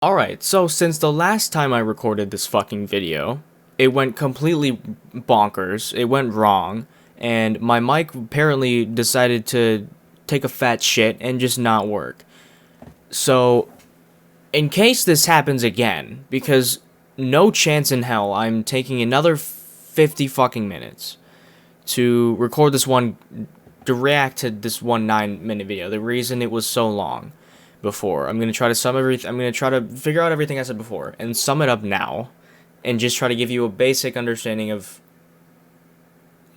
Alright, so since the last time I recorded this fucking video, it went completely bonkers, it went wrong, and my mic apparently decided to take a fat shit and just not work. So, in case this happens again, because no chance in hell I'm taking another 50 fucking minutes to record this one, to react to this 9-minute video, the reason it was so long before. I'm gonna try to figure out everything I said before and sum it up now, and just try to give you a basic understanding of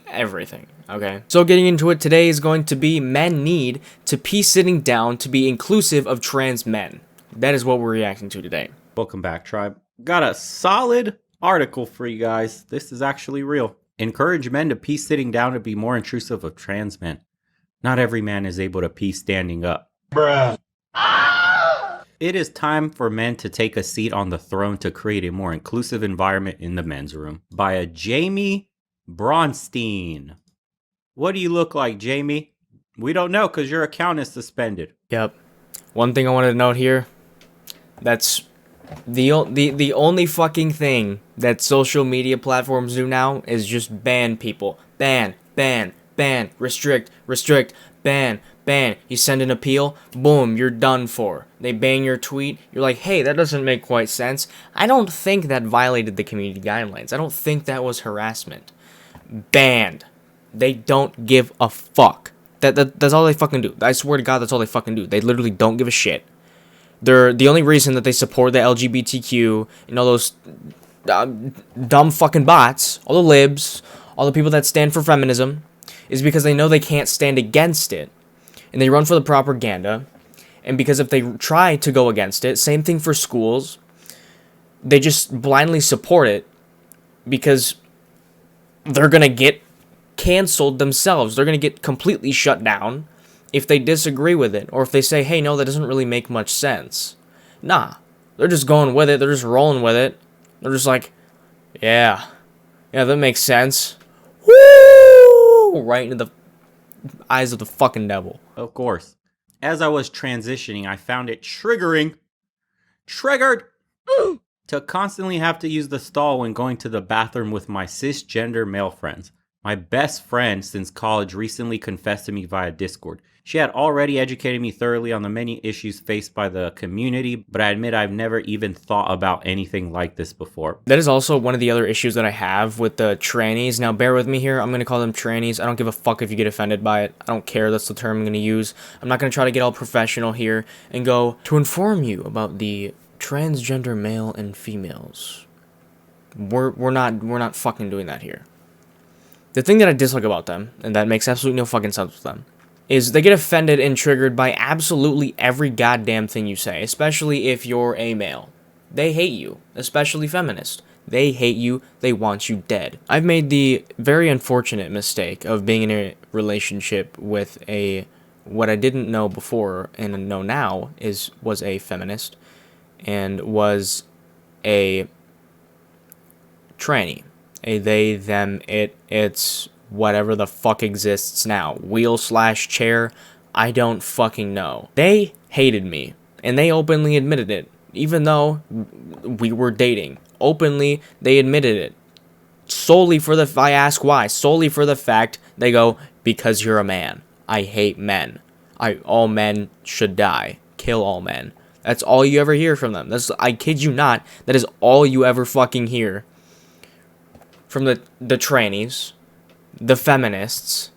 everything. Okay. So getting into it today is going to be men need to pee sitting down to be inclusive of trans men. That is what we're reacting to today. Welcome back, tribe. Got a solid article for you guys. This is actually real. Encourage men to pee sitting down to be more intrusive of trans men. Not every man is able to pee standing up. Bruh. It is time for men to take a seat on the throne to create a more inclusive environment in the men's room. By a Jamie Bronstein. What do you look like, Jamie? We don't know because your account is suspended. Yep. One thing I wanted to note here, that's the only fucking thing that social media platforms do now is just ban people. Ban, restrict, ban. You send an appeal, boom, you're done for. They ban your tweet, you're like, hey, that doesn't make quite sense. I don't think that violated the community guidelines. I don't think that was harassment. Banned. They don't give a fuck. That's all they fucking do. I swear to God, that's all they fucking do. They literally don't give a shit. They're the only reason that they support the LGBTQ and all those dumb fucking bots, all the libs, all the people that stand for feminism, is because they know they can't stand against it. And they run for the propaganda. And because if they try to go against it, same thing for schools, they just blindly support it because they're going to get canceled themselves. They're going to get completely shut down if they disagree with it. Or if they say, hey, no, that doesn't really make much sense. Nah. They're just going with it. They're just rolling with it. They're just like, yeah, that makes sense. Woo! Right into the eyes of the fucking devil. Of course. As I was transitioning, I found it triggered to constantly have to use the stall when going to the bathroom with my cisgender male friends. My best friend since college recently confessed to me via Discord. She had already educated me thoroughly on the many issues faced by the community, but I admit I've never even thought about anything like this before. That is also one of the other issues that I have with the trannies. Now, bear with me here. I'm going to call them trannies. I don't give a fuck if you get offended by it. I don't care. That's the term I'm going to use. I'm not going to try to get all professional here and go to inform you about the transgender male and females. We're not fucking doing that here. The thing that I dislike about them, and that makes absolutely no fucking sense with them, is they get offended and triggered by absolutely every goddamn thing you say, especially if you're a male. They hate you, especially feminists. They hate you, they want you dead. I've made the very unfortunate mistake of being in a relationship with what I didn't know before and know now was a feminist and was a tranny. A they, them, it's whatever the fuck exists now. Wheel/chair, I don't fucking know. They hated me, and they openly admitted it. Even though we were dating. Openly, they admitted it. I ask why. Solely for the fact, they go, because you're a man. I hate men. All men should die. Kill all men. That's all you ever hear from them. I kid you not, that is all you ever fucking hear from the trannies, the feminists,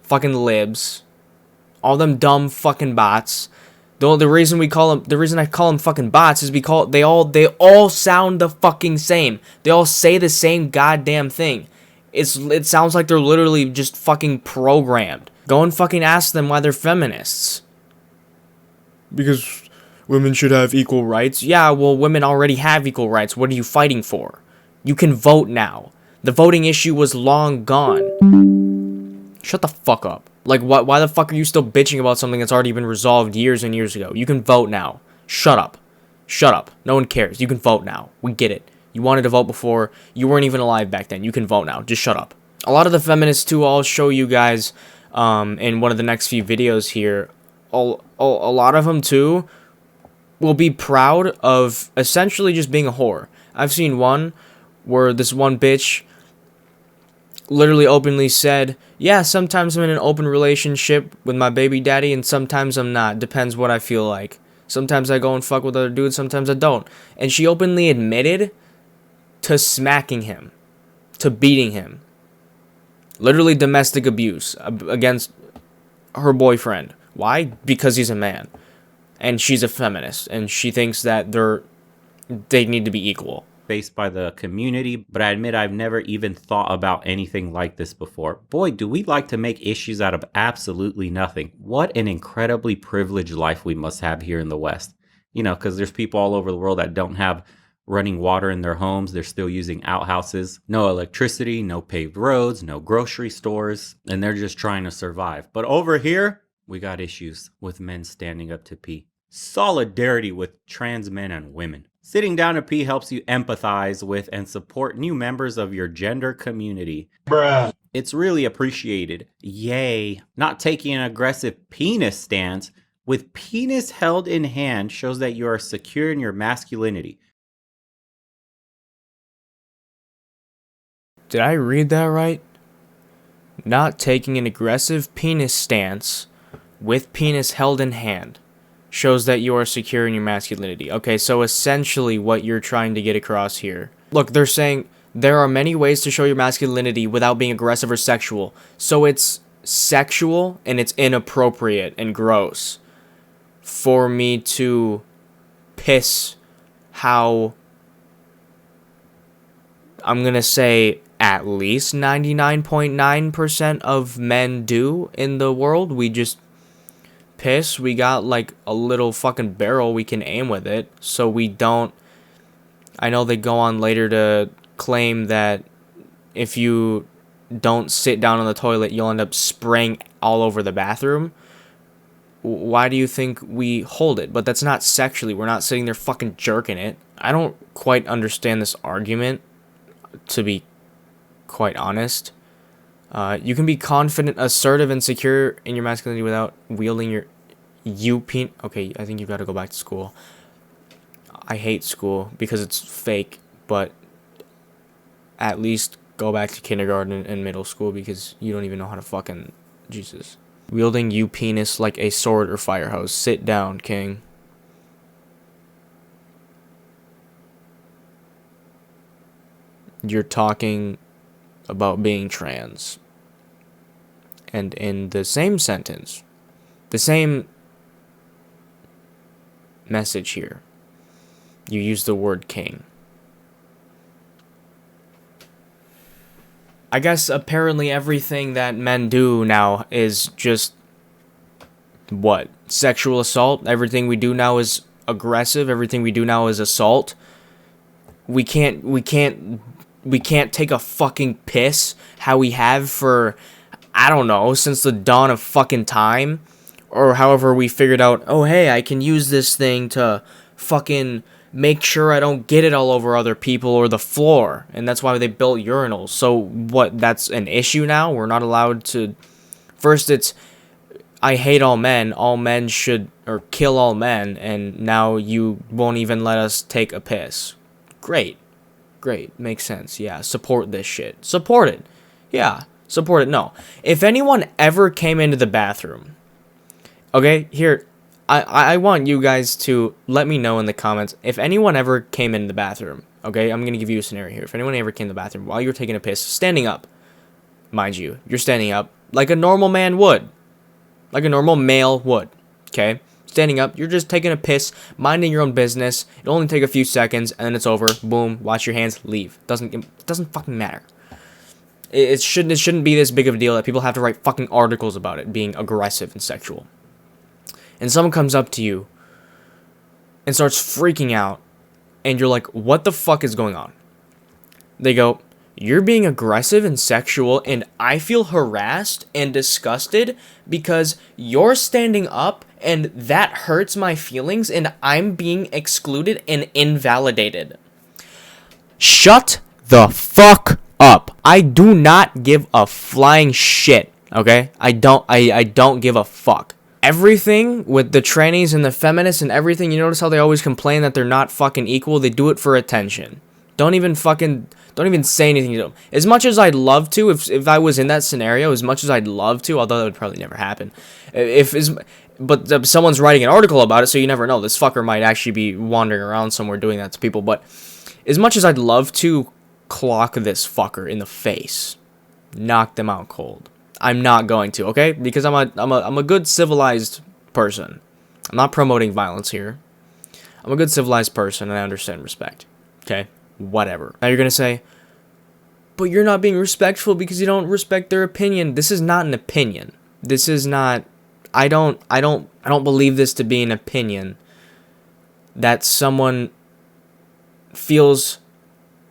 fucking libs, all them dumb fucking bots. The reason I call them fucking bots is because they all sound the fucking same. They all say the same goddamn thing. It sounds like they're literally just fucking programmed. Go and fucking ask them why they're feminists. Because women should have equal rights. Yeah, well, women already have equal rights. What are you fighting for? You can vote now. The voting issue was long gone. Shut the fuck up. Like, why the fuck are you still bitching about something that's already been resolved years and years ago? You can vote now. Shut up. Shut up. No one cares. You can vote now. We get it. You wanted to vote before. You weren't even alive back then. You can vote now. Just shut up. A lot of the feminists, too, I'll show you guys in one of the next few videos here. A lot of them, too, will be proud of essentially just being a whore. I've seen one where this one bitch literally openly said, yeah, sometimes I'm in an open relationship with my baby daddy and sometimes I'm not. Depends what I feel like. Sometimes I go and fuck with other dudes, sometimes I don't. And she openly admitted to smacking him, to beating him. Literally domestic abuse against her boyfriend. Why? Because he's a man. And she's a feminist. And she thinks that they need to be equal. Faced by the community, but I admit I've never even thought about anything like this before. Boy, do we like to make issues out of absolutely nothing. What an incredibly privileged life we must have here in the West. You know, because there's people all over the world that don't have running water in their homes. They're still using outhouses. No electricity, no paved roads, no grocery stores, and they're just trying to survive. But over here, we got issues with men standing up to pee. Solidarity with trans men and women. Sitting down to pee helps you empathize with and support new members of your gender community. Bruh. It's really appreciated. Yay. Not taking an aggressive penis stance with penis held in hand shows that you are secure in your masculinity. Did I read that right? Not taking an aggressive penis stance with penis held in hand shows that you are secure in your masculinity. Okay, so essentially what you're trying to get across here. Look, they're saying there are many ways to show your masculinity without being aggressive or sexual. So it's sexual and it's inappropriate and gross for me to piss how I'm gonna say at least 99.9% of men do in the world. We just piss. We got like a little fucking barrel we can aim with it, so we don't. I know they go on later to claim that if you don't sit down on the toilet, you'll end up spraying all over the bathroom. Why do you think we hold it? But that's not sexually. We're not sitting there fucking jerking it. I don't quite understand this argument, to be quite honest. You can be confident, assertive, and secure in your masculinity without wielding your Okay, I think you got to go back to school. I hate school because it's fake, but at least go back to kindergarten and middle school because you don't even know how to fucking... Jesus. Wielding you penis like a sword or fire hose. Sit down, king. You're talking about being trans. And in the same sentence, the same message here, you use the word king. I guess apparently everything that men do now is just what? Sexual assault. Everything we do now is aggressive. Everything we do now is assault. We can't take a fucking piss how we have for, I don't know, since the dawn of fucking time, or however we figured out, oh hey, I can use this thing to fucking make sure I don't get it all over other people or the floor, and that's why they built urinals. So what, that's an issue now? We're not allowed to... First it's, I hate all men should, or kill all men, and now you won't even let us take a piss. Great, makes sense, yeah, support this shit. Support it, yeah, support it. No, if anyone ever came into the bathroom, okay, here, I want you guys to let me know in the comments if anyone ever came in the bathroom, okay? I'm going to give you a scenario here. If anyone ever came in the bathroom while you're taking a piss, standing up, mind you, you're standing up like a normal man would, like a normal male would, okay? Standing up, you're just taking a piss, minding your own business. It'll only take a few seconds, and then it's over. Boom, wash your hands, leave. It doesn't fucking matter. It shouldn't be this big of a deal that people have to write fucking articles about it being aggressive and sexual. And someone comes up to you and starts freaking out, and you're like, what the fuck is going on? They go, you're being aggressive and sexual, and I feel harassed and disgusted because you're standing up, and that hurts my feelings, and I'm being excluded and invalidated. Shut the fuck up. I do not give a flying shit, okay? I don't give a fuck. everything with the trannies and the feminists and everything, you notice how they always complain that they're not fucking equal? They do it for attention. Don't even say anything to them. As much as I'd love to, if I was in that scenario, as much as I'd love to, although that would probably never happen. But someone's writing an article about it, so you never know. This fucker might actually be wandering around somewhere doing that to people. But as much as I'd love to clock this fucker in the face, knock them out cold, I'm not going to, okay? Because I'm a good civilized person. I'm not promoting violence here. I'm a good civilized person and I understand respect. Okay? Whatever. Now you're gonna say, but you're not being respectful because you don't respect their opinion. This is not an opinion. This is not I don't believe this to be an opinion that someone feels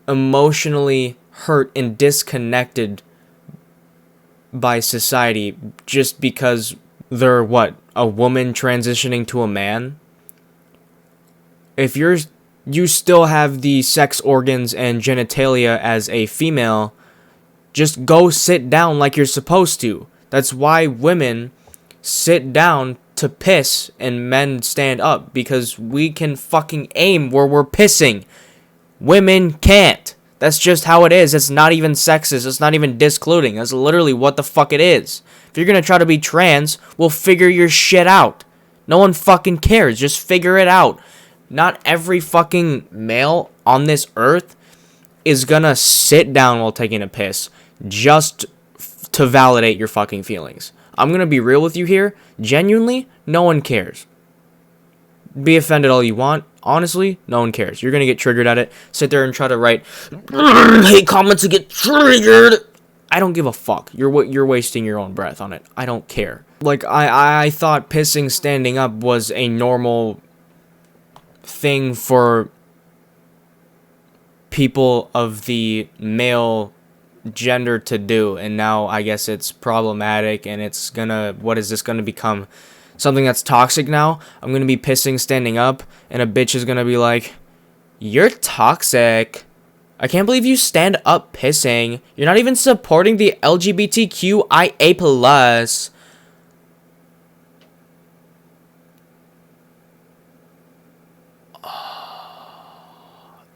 emotionally hurt and disconnected by society just because they're a woman transitioning to a man. If you still have the sex organs and genitalia as a female, just go sit down like you're supposed to. That's why women sit down to piss and men stand up, because we can fucking aim where we're pissing. Women can't. That's just how it is. It's not even sexist. It's not even discluding. That's literally what the fuck it is. If you're gonna try to be trans, well, figure your shit out. No one fucking cares. Just figure it out. Not every fucking male on this earth is gonna sit down while taking a piss just to validate your fucking feelings. I'm gonna be real with you here. Genuinely, no one cares. Be offended all you want. Honestly, no one cares. You're gonna get triggered at it. Sit there and try to write hate comments to get triggered. I don't give a fuck. You're wasting your own breath on it. I don't care. Like I thought pissing standing up was a normal thing for people of the male gender to do, and now I guess it's problematic, and it's gonna, what is this gonna become? Something that's toxic now? I'm gonna be pissing standing up, and a bitch is gonna be like, you're toxic. I can't believe you stand up pissing. You're not even supporting the LGBTQIA plus.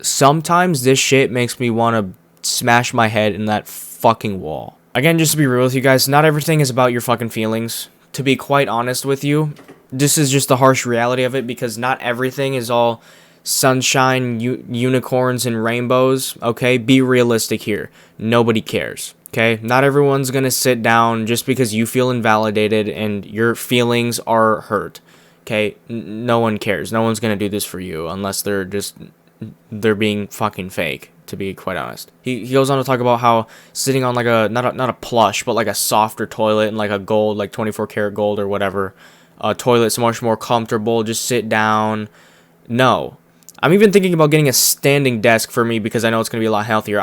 Sometimes this shit makes me want to smash my head in that fucking wall. Again, just to be real with you guys, not everything is about your fucking feelings. To be quite honest with you, this is just the harsh reality of it, because not everything is all sunshine, unicorns, and rainbows, okay? Be realistic here. Nobody cares, okay? Not everyone's gonna sit down just because you feel invalidated and your feelings are hurt, okay? No one cares. No one's gonna do this for you unless they're being fucking fake, to be quite honest. He goes on to talk about how sitting on like a not a plush, but like a softer toilet and like a gold, like 24 karat gold or whatever, toilet's much more comfortable. Just sit down. No. I'm even thinking about getting a standing desk for me because I know it's gonna be a lot healthier.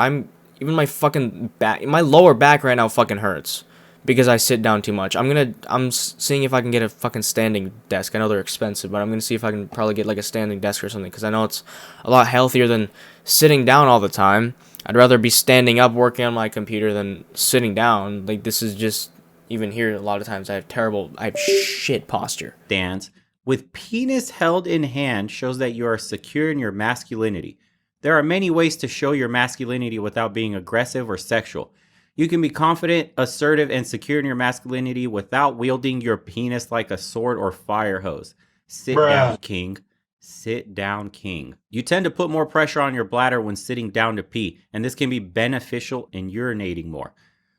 My fucking back, my lower back right now fucking hurts because I sit down too much. I'm seeing if I can get a fucking standing desk. I know they're expensive, but I'm gonna see if I can probably get like a standing desk or something, because I know it's a lot healthier than sitting down all the time. I'd rather be standing up working on my computer than sitting down. Like, this is just, even here a lot of times I have shit posture. Dance with penis held in hand shows that you are secure in your masculinity. There are many ways to show your masculinity without being aggressive or sexual. You can be confident, assertive, and secure in your masculinity without wielding your penis like a sword or fire hose. Sit down, king. Sit down, king. You tend to put more pressure on your bladder when sitting down to pee, and this can be beneficial in urinating more.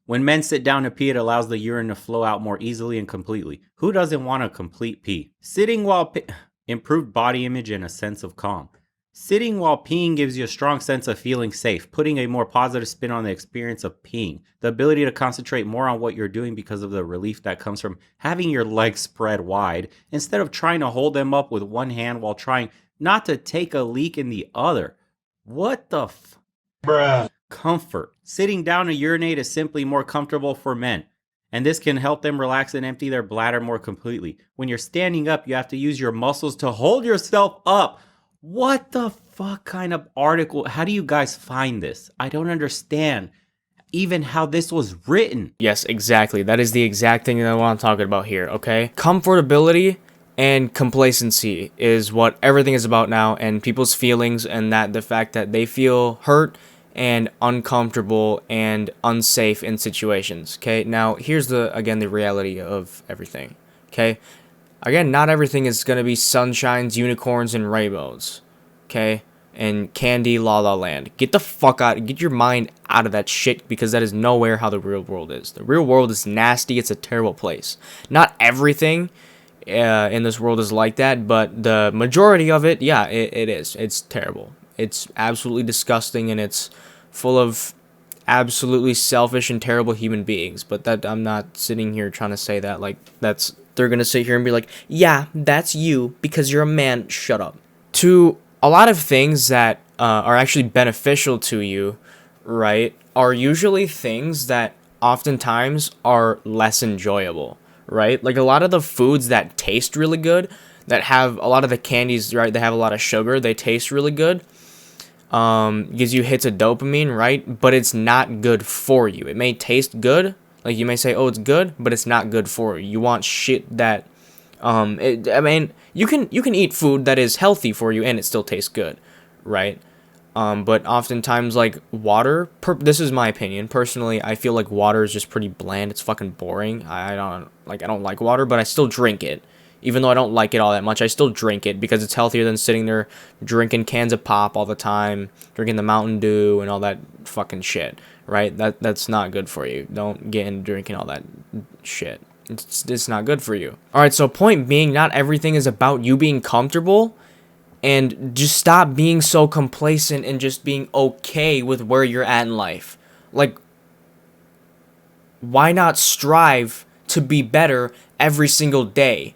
When men sit down to pee, it allows the urine to flow out more easily and completely. Who doesn't want a complete pee? Sitting while improved body image and a sense of calm. Sitting while peeing gives you a strong sense of feeling safe, putting a more positive spin on the experience of peeing. The ability to concentrate more on what you're doing because of the relief that comes from having your legs spread wide, instead of trying to hold them up with one hand while trying not to take a leak in the other. What the Bruh. Comfort. Sitting down to urinate is simply more comfortable for men, and this can help them relax and empty their bladder more completely. When you're standing up, you have to use your muscles to hold yourself up. What the fuck kind of article? How do you guys find this? I don't understand. even how this was written. Yes, exactly. That is the exact thing that I want to talk about here, okay? Comfortability and complacency is what everything is about now, and people's feelings, and that the fact that they feel hurt and uncomfortable and unsafe in situations, okay? Now, here's the reality of everything, okay? Again, not everything is going to be sunshines, unicorns, and rainbows, okay? And candy la la land. Get the fuck out, get your mind out of that shit, because that is nowhere how the real world is. The real world is nasty. It's a terrible place. Not everything in this world is like that, but the majority of it, yeah, it is. It's terrible. It's absolutely disgusting, and it's full of absolutely selfish and terrible human beings. But that, I'm not sitting here trying to say that like that's, they're gonna sit here and be like, yeah, that's you because you're a man. Shut up. To a lot of things that are actually beneficial to you, right, are usually things that oftentimes are less enjoyable, right? Like a lot of the foods that taste really good, that have a lot of the candies, right, they have a lot of sugar, they taste really good, gives you hits of dopamine, right? But it's not good for you. It may taste good, like you may say, oh, it's good, but it's not good for you. You want shit that I mean, you can eat food that is healthy for you and it still tastes good, right? But oftentimes, like water, this is my opinion. Personally, I feel like water is just pretty bland. It's fucking boring. I don't like water, but I still drink it. Even though I don't like it all that much, I still drink it because it's healthier than sitting there drinking cans of pop all the time, drinking the Mountain Dew and all that fucking shit, right? That's not good for you. Don't get into drinking all that shit. It's not good for you. Alright, so point being, not everything is about you being comfortable, and just stop being so complacent and just being okay with where you're at in life. Like, why not strive to be better every single day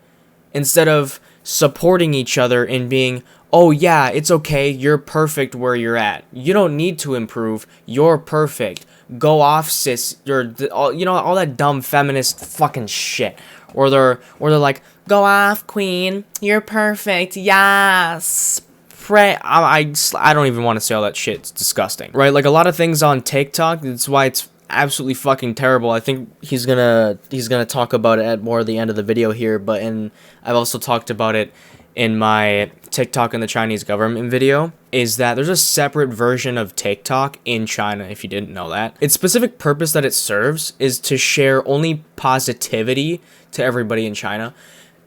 instead of supporting each other and being, oh yeah, it's okay, you're perfect where you're at. You don't need to improve, you're perfect. Go off, sis. You're all, you know, all that dumb feminist fucking shit. Or they're like, go off, queen. You're perfect. Yes. Pray. I don't even want to say all that shit. It's disgusting, right? Like a lot of things on TikTok. That's why it's absolutely fucking terrible. I think he's gonna talk about it at more of the end of the video here. But I've also talked about it in my TikTok and the Chinese government video, is that there's a separate version of TikTok in China, if you didn't know that. Its specific purpose that it serves is to share only positivity to everybody in China.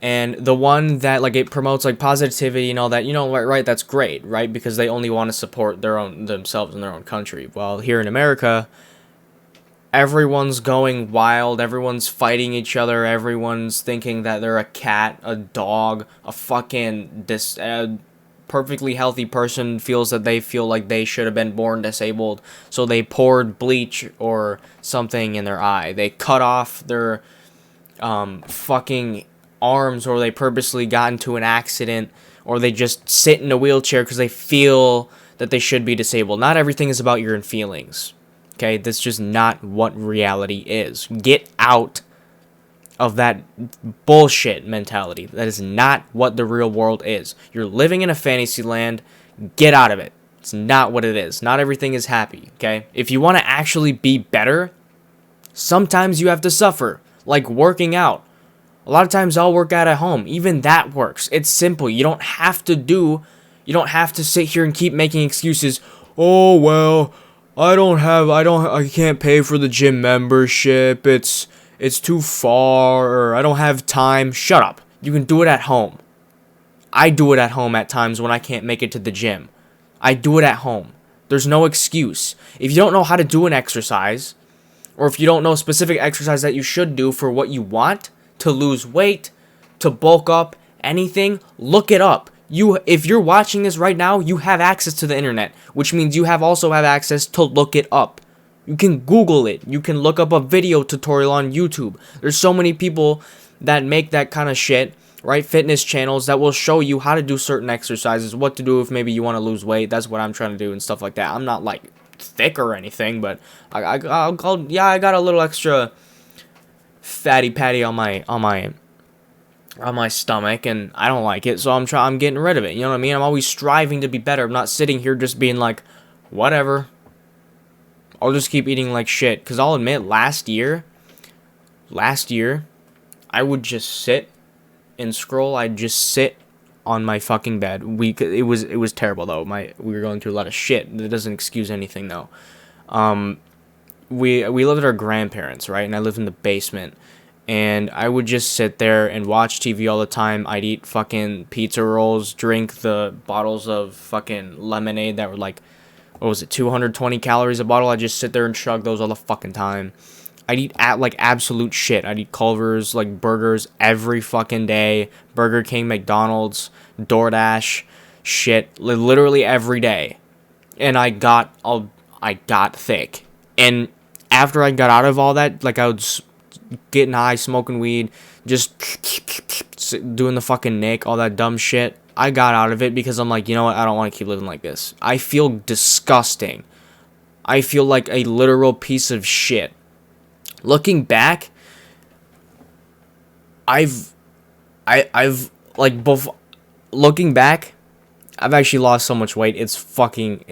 And the one that, like, it promotes, like, positivity and all that, you know, right, that's great, right? Because they only want to support themselves in their own country. While here in America, everyone's going wild, everyone's fighting each other, everyone's thinking that they're a cat, a dog, a fucking perfectly healthy person feels that they feel like they should have been born disabled, so they poured bleach or something in their eye. They cut off their fucking arms, or they purposely got into an accident, or they just sit in a wheelchair because they feel that they should be disabled. Not everything is about your feelings. Okay, that's just not what reality is. Get out of that bullshit mentality. That is not what the real world is. You're living in a fantasy land. Get out of it. It's not what it is. Not everything is happy, okay? If you want to actually be better, sometimes you have to suffer. Like working out. A lot of times I'll work out at home. Even that works. It's simple. You don't have to sit here and keep making excuses. Oh, well, I can't pay for the gym membership. It's too far, or I don't have time. Shut up. You can do it at home. I do it at home at times when I can't make it to the gym. I do it at home. There's no excuse. If you don't know how to do an exercise, or if you don't know a specific exercise that you should do for what you want, to lose weight, to bulk up, anything, look it up. If you're watching this right now, you have access to the internet, which means you also have access to look it up. You can Google it. You can look up a video tutorial on YouTube. There's so many people that make that kind of shit, right? Fitness channels that will show you how to do certain exercises, what to do if maybe you want to lose weight. That's what I'm trying to do and stuff like that. I'm not like thick or anything, but I got a little extra fatty patty on my stomach, and I don't like it, so I'm getting rid of it. You know what I mean? I'm always striving to be better. I'm not sitting here just being like, whatever. I'll just keep eating like shit. Because I'll admit, last year, I would just sit and scroll. I'd just sit on my fucking bed. It was terrible though. We were going through a lot of shit. That doesn't excuse anything though. We lived with our grandparents, right? And I lived in the basement. And I would just sit there and watch TV all the time. I'd eat fucking pizza rolls, drink the bottles of fucking lemonade that were like, what was it, 220 calories a bottle. I'd just sit there and chug those all the fucking time. I'd eat like absolute shit. I'd eat Culver's, like burgers every fucking day. Burger King, McDonald's, DoorDash, shit, literally every day. And I got thick. And after I got out of all that, like I was getting high, smoking weed, just doing the fucking Nick, all that dumb shit. I got out of it because I'm like, you know what? I don't want to keep living like this. I feel disgusting. I feel like a literal piece of shit. Looking back, I've looking back, I've actually lost so much weight. It's fucking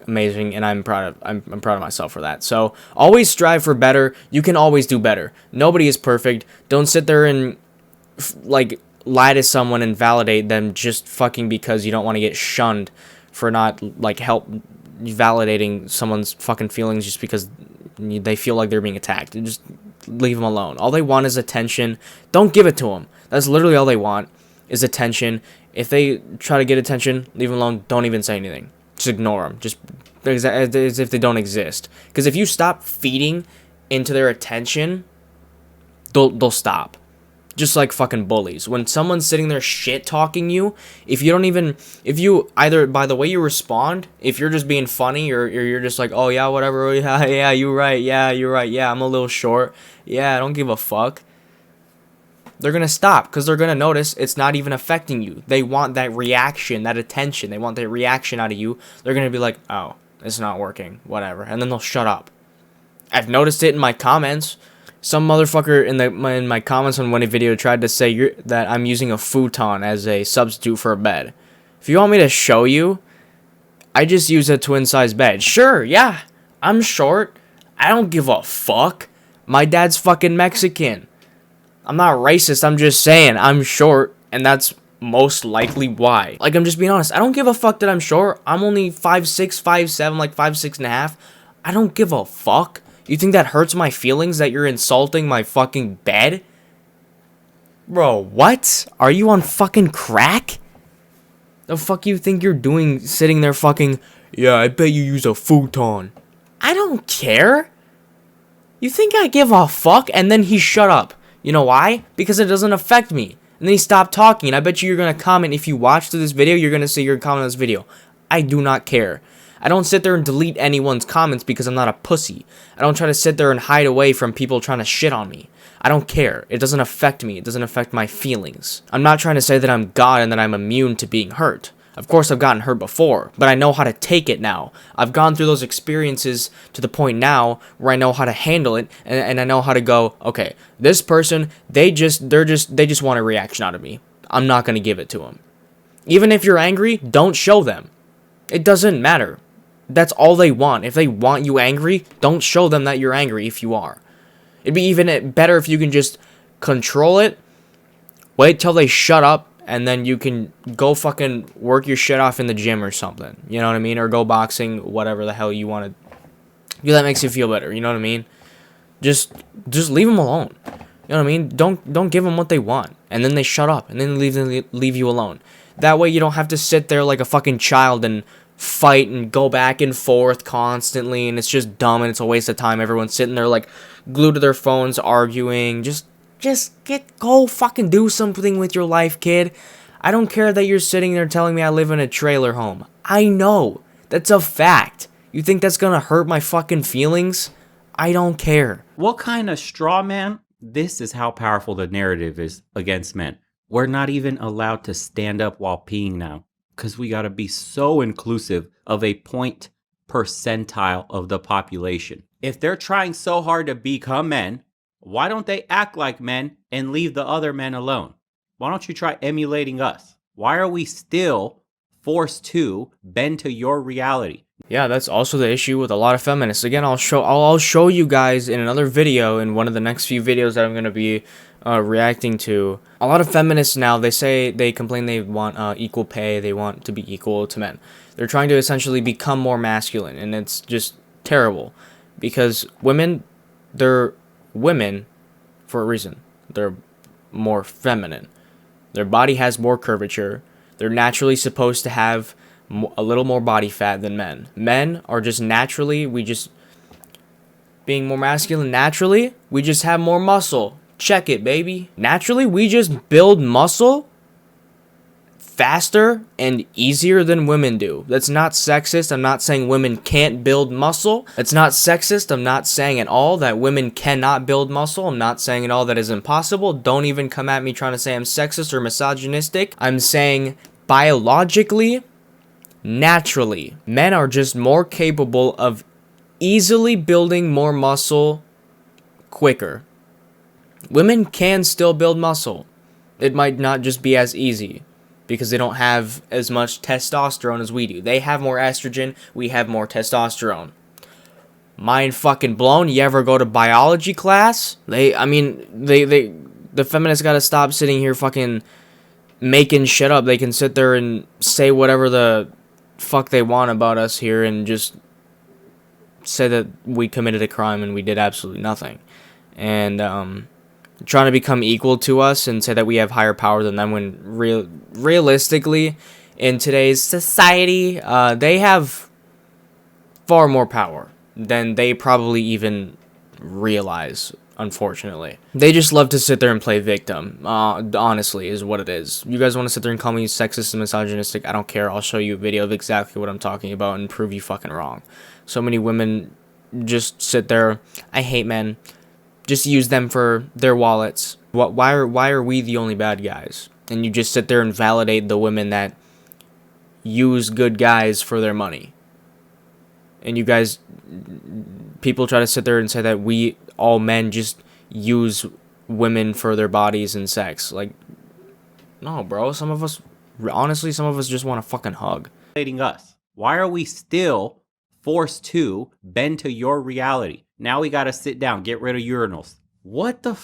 amazing, and I'm proud of myself for that. So always strive for better. You can always do better. Nobody is perfect. Don't sit there and lie to someone and validate them just fucking because you don't want to get shunned for not validating someone's fucking feelings just because they feel like they're being attacked. Just leave them alone. All they want is attention. Don't give it to them. That's literally all they want is attention. If they try to get attention, leave them alone. Don't even say anything. Just ignore them. Just as if they don't exist. Because if you stop feeding into their attention, they'll stop. Just like fucking bullies. When someone's sitting there shit talking you, if you either by the way you respond, if you're just being funny or you're just like, oh yeah, whatever, yeah, you're right, yeah, I'm a little short, yeah, I don't give a fuck, they're gonna stop because they're gonna notice it's not even affecting you. They want that reaction, that attention. They want that reaction out of you. They're gonna be like, oh, it's not working, whatever, and then they'll shut up. I've noticed it in my comments. Some motherfucker in my comments on one video tried to say that I'm using a futon as a substitute for a bed. If you want me to show you, I just use a twin-size bed. Sure, yeah, I'm short. I don't give a fuck. My dad's fucking Mexican. I'm not racist, I'm just saying I'm short, and that's most likely why. Like, I'm just being honest. I don't give a fuck that I'm short. I'm only 5'6", 5'7", like 5'6.5". I don't give a fuck. You think that hurts my feelings that you're insulting my fucking bed? Bro, what? Are you on fucking crack? The fuck you think you're doing sitting there fucking, yeah, I bet you use a futon. I don't care. You think I give a fuck? And then he shut up. You know why? Because it doesn't affect me. And then he stopped talking. I bet you're going to comment. If you watch through this video, you're going to say you're commenting on this video. I do not care. I don't sit there and delete anyone's comments because I'm not a pussy. I don't try to sit there and hide away from people trying to shit on me. I don't care. It doesn't affect me. It doesn't affect my feelings. I'm not trying to say that I'm God and that I'm immune to being hurt. Of course, I've gotten hurt before, but I know how to take it now. I've gone through those experiences to the point now where I know how to handle it, and I know how to go, okay, this person, they just want a reaction out of me. I'm not going to give it to them. Even if you're angry, don't show them. It doesn't matter. That's all they want. If they want you angry, don't show them that you're angry if you are. It'd be even better if you can just control it, wait till they shut up, and then you can go fucking work your shit off in the gym or something. You know what I mean? Or go boxing, whatever the hell you want to do that makes you feel better. You know what I mean? Just leave them alone. You know what I mean? Don't give them what they want. And then they shut up, and then leave you alone. That way you don't have to sit there like a fucking child and fight and go back and forth constantly, and it's just dumb and it's a waste of time. Everyone's sitting there like glued to their phones arguing. Just go fucking do something with your life, kid. I don't care that you're sitting there telling me I live in a trailer home. I know. That's a fact. You think that's gonna hurt my fucking feelings? I don't care. What kind of straw man? This is how powerful the narrative is against men. We're not even allowed to stand up while peeing now, because we got to be so inclusive of a 0.1 percentile of the population. If they're trying so hard to become men, why don't they act like men and leave the other men alone? Why don't you try emulating us? Why are we still forced to bend to your reality. Yeah, that's also the issue with a lot of feminists. Again, I'll show you guys in another video, in one of the next few videos that I'm gonna be reacting to. A lot of feminists now, they complain they want equal pay, they want to be equal to men. They're trying to essentially become more masculine, and it's just terrible because women, they're women for a reason. They're more feminine. Their body has more curvature. They're naturally supposed to have a little more body fat than men. Men are just naturally, being more masculine naturally, we just have more muscle. Check it, baby. Naturally, we just build muscle faster and easier than women do. That's not sexist. I'm not saying women can't build muscle. It's not sexist. I'm not saying at all that women cannot build muscle. I'm not saying at all that is impossible. Don't even come at me trying to say I'm sexist or misogynistic. I'm saying biologically, naturally, men are just more capable of easily building more muscle quicker. Women can still build muscle. It might not just be as easy because they don't have as much testosterone as we do. They have more estrogen, we have more testosterone. Mind fucking blown. You ever go to biology class? The feminists gotta stop sitting here fucking making shit up. They can sit there and say whatever the fuck they want about us here and just say that we committed a crime and we did absolutely nothing. And trying to become equal to us and say that we have higher power than them when realistically in today's society they have far more power than they probably even realize. Unfortunately, they just love to sit there and play victim. Honestly, is what it is. You guys want to sit there and call me sexist and misogynistic? I don't care. I'll show you a video of exactly what I'm talking about and prove you fucking wrong. So many women just sit there. I hate men. Just use them for their wallets. Why are we the only bad guys? And you just sit there and validate the women that use good guys for their money. And you guys, people try to sit there and say that all men just use women for their bodies and sex. Like, no, bro. Some of us just want to fucking hug. Us. Why are we still forced to bend to your reality? Now we gotta sit down, get rid of urinals. What the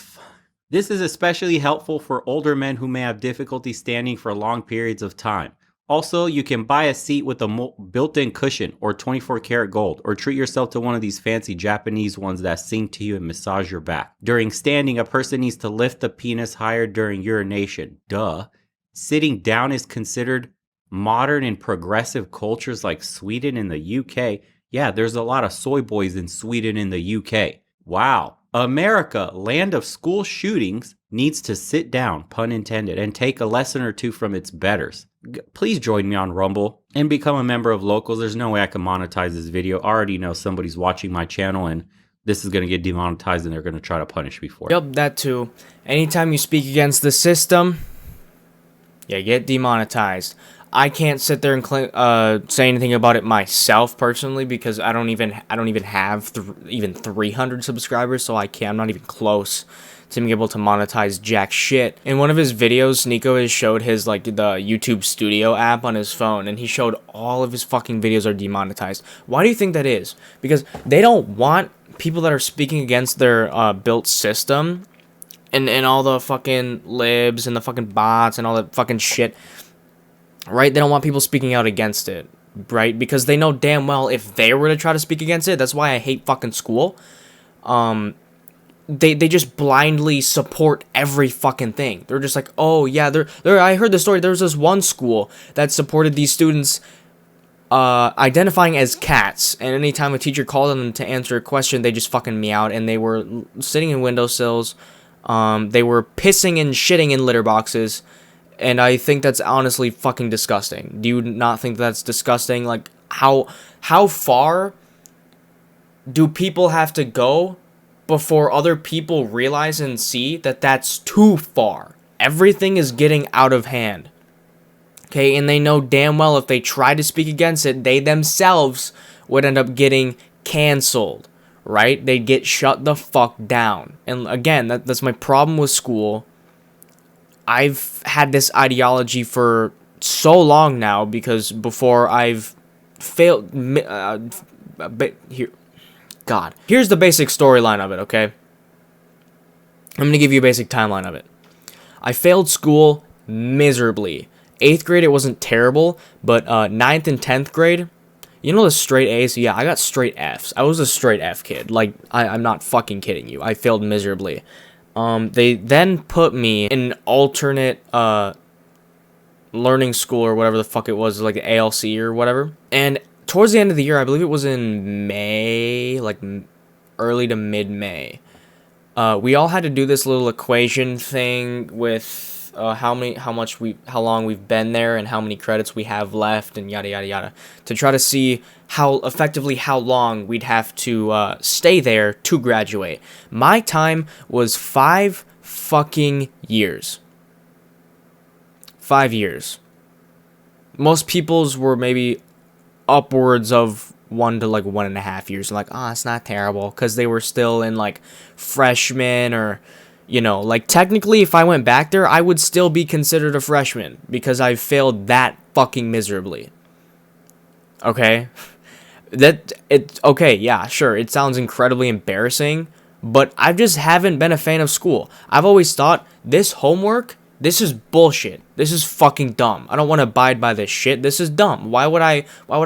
This is especially helpful for older men who may have difficulty standing for long periods of time. Also, you can buy a seat with a built-in cushion or 24 karat gold, or treat yourself to one of these fancy Japanese ones that sing to you and massage your back. During standing, a person needs to lift the penis higher during urination. Duh. Sitting down is considered modern in progressive cultures like Sweden and the UK. Yeah, there's a lot of soy boys in Sweden and the UK. Wow. America, land of school shootings, needs to sit down, pun intended, and take a lesson or two from its betters. Please join me on Rumble and become a member of Locals. There's no way I can monetize this video. I already know somebody's watching my channel and this is going to get demonetized and they're going to try to punish me for it. Yep, that too. Anytime you speak against the system, you get demonetized. I can't sit there and say anything about it myself personally because I don't even have even 300 subscribers, so I'm not even close to being able to monetize jack shit. In one of his videos, Nico has showed his the YouTube Studio app on his phone, and he showed all of his fucking videos are demonetized. Why do you think that is? Because they don't want people that are speaking against their built system and all the fucking libs and the fucking bots and all that fucking shit. Right? They don't want people speaking out against it, right? Because they know damn well if they were to try to speak against it, that's why I hate fucking school. They just blindly support every fucking thing. They're just like, oh yeah, I heard the story. There was this one school that supported these students identifying as cats, and anytime a teacher called on them to answer a question, they just fucking meowed, and they were sitting in windowsills. They were pissing and shitting in litter boxes. And I think that's honestly fucking disgusting. Do you not think that's disgusting? Like, how far do people have to go before other people realize and see that that's too far? Everything is getting out of hand. Okay, and they know damn well if they try to speak against it, they themselves would end up getting canceled, right? They'd get shut the fuck down. And again, that's my problem with school. I've had this ideology for so long now because before I've failed. Here, God. Here's the basic storyline of it, okay? I'm going to give you a basic timeline of it. I failed school miserably. 8th grade, it wasn't terrible, but 9th and 10th grade, you know the straight A's? Yeah, I got straight F's. I was a straight F kid. Like, I'm not fucking kidding you. I failed miserably. They then put me in an alternate learning school or whatever the fuck it was, like the ALC or whatever. And towards the end of the year, I believe it was in May, like early to mid-May, we all had to do this little equation thing with how long we've been there and how many credits we have left and yada yada yada, to try to see how long we'd have to stay there to graduate. My time was 5 fucking years. 5 years. Most people's were maybe upwards of 1 to like 1.5 years. Like, it's not terrible, because they were still in like freshman, or like technically if I went back there I would still be considered a freshman because I failed that fucking miserably. Okay? Yeah, sure, it sounds incredibly embarrassing, but I just haven't been a fan of school. I've always thought this homework, this is bullshit. This is fucking dumb. I don't want to abide by this shit. This is dumb. Why would I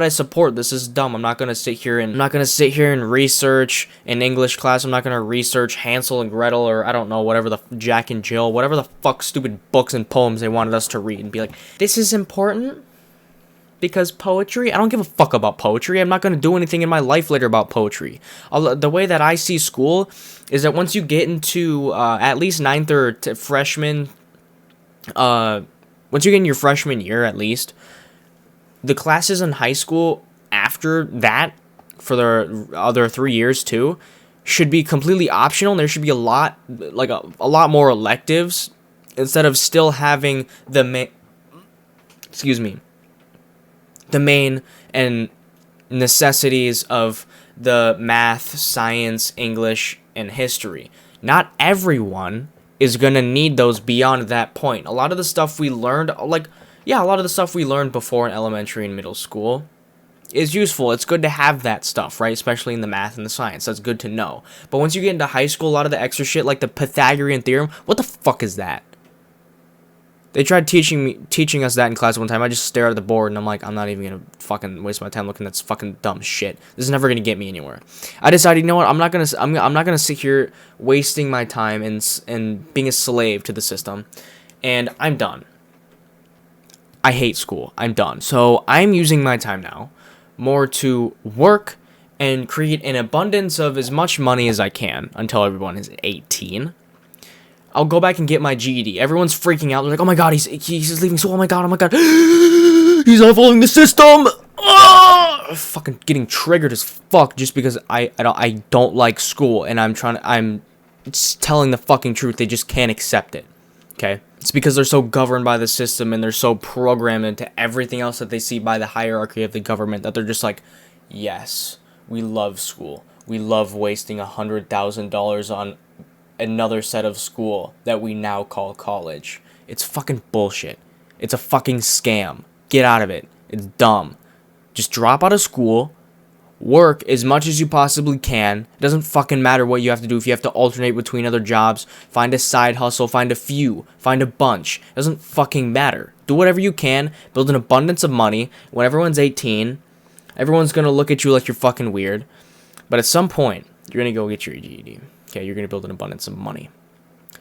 support this? This is dumb. I'm not going to sit here and research in English class. I'm not going to research Hansel and Gretel, or I don't know, whatever the Jack and Jill, whatever the fuck stupid books and poems they wanted us to read, and be like, this is important because poetry? I don't give a fuck about poetry. I'm not going to do anything in my life later about poetry. The way that I see school is that once you get into at least 9th or freshman, once you get in your freshman year, at least, the classes in high school after that, for the other 3 years too, should be completely optional. There should be a lot more electives, instead of still having the main and necessities of the math, science, English, and history. Not everyone is going to need those beyond that point. A lot of the stuff we learned, before in elementary and middle school is useful. It's good to have that stuff, right? Especially in the math and the science. That's good to know. But once you get into high school, a lot of the extra shit, like the Pythagorean theorem, what the fuck is that? They tried teaching us that in class one time. I just stare at the board and I'm like, I'm not even gonna fucking waste my time looking at this fucking dumb shit. This is never gonna get me anywhere. I decided, you know what? I'm not gonna sit here wasting my time and being a slave to the system. And I'm done. I hate school. I'm done. So I'm using my time now more to work and create an abundance of as much money as I can until everyone is 18. I'll go back and get my GED. Everyone's freaking out. They're like, oh my god, he's leaving school. Oh my god. He's not following the system. Fucking getting triggered as fuck just because I don't like school, and I'm telling the fucking truth. They just can't accept it. Okay? It's because they're so governed by the system, and they're so programmed into everything else that they see by the hierarchy of the government, that they're just like, yes, we love school. We love wasting $100,000 on another set of school that we now call college. It's fucking bullshit. It's a fucking scam. Get out of it. It's dumb. Just drop out of school, work as much as you possibly can. It doesn't fucking matter what you have to do. If you have to alternate between other jobs, find a side hustle, find a bunch. It doesn't fucking matter. Do whatever you can, build an abundance of money. When everyone's 18, everyone's gonna look at you like you're fucking weird. But at some point, you're gonna go get your GED. Okay, you're going to build an abundance of money.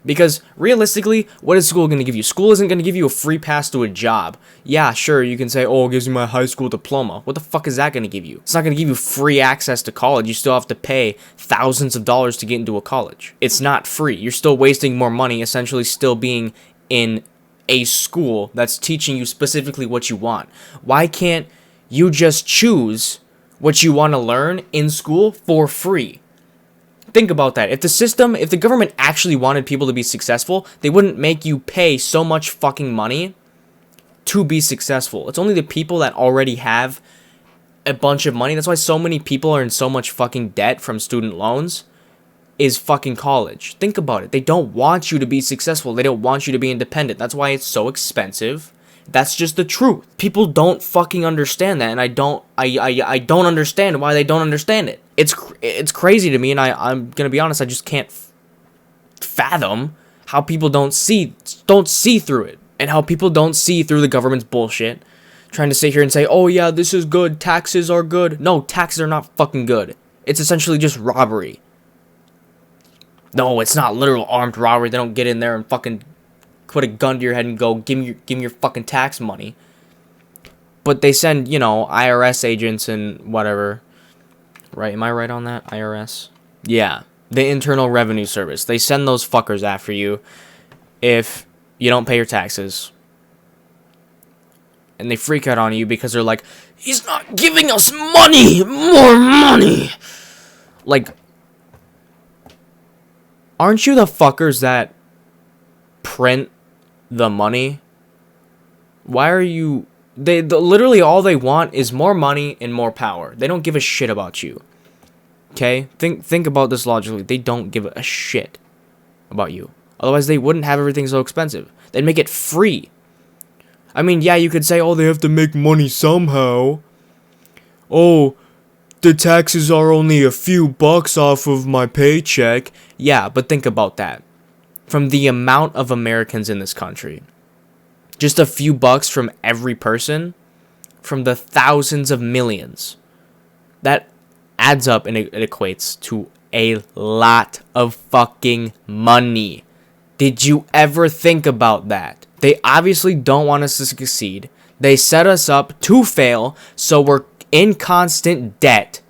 Because, realistically, what is school going to give you? School isn't going to give you a free pass to a job. Yeah, sure, you can say, oh, it gives you my high school diploma. What the fuck is that going to give you? It's not going to give you free access to college. You still have to pay thousands of dollars to get into a college. It's not free. You're still wasting more money, essentially still being in a school that's teaching you specifically what you want. Why can't you just choose what you want to learn in school for free? Think about that. If the government actually wanted people to be successful, they wouldn't make you pay so much fucking money to be successful. It's only the people that already have a bunch of money. That's why so many people are in so much fucking debt from student loans, is fucking college. Think about it. They don't want you to be successful. They don't want you to be independent. That's why it's so expensive. That's just the truth. People don't fucking understand that, and I don't understand why they don't understand it. It's crazy to me, and I'm gonna be honest, I just can't fathom how people don't see through it, and how people don't see through the government's bullshit, trying to sit here and say, oh yeah, this is good, taxes are good. No, taxes are not fucking good. It's essentially just robbery. No, it's not literal armed robbery. They don't get in there and fucking put a gun to your head and go, give me your fucking tax money. But they send, IRS agents and whatever. Right? Am I right on that? IRS? Yeah. The Internal Revenue Service. They send those fuckers after you if you don't pay your taxes. And they freak out on you because they're like, he's not giving us money! More money! Like, aren't you the fuckers that print the money? Why are you... literally all they want is more money and more power. They don't give a shit about you. Okay? Think about this logically. They don't give a shit about you. Otherwise, they wouldn't have everything so expensive. They'd make it free. I mean, yeah, you could say, oh, they have to make money somehow. Oh, the taxes are only a few bucks off of my paycheck. Yeah, but think about that. From the amount of Americans in this country, just a few bucks from every person, from the thousands of millions, that adds up and it equates to a lot of fucking money. Did you ever think about that? They obviously don't want us to succeed. They set us up to fail, so we're in constant debt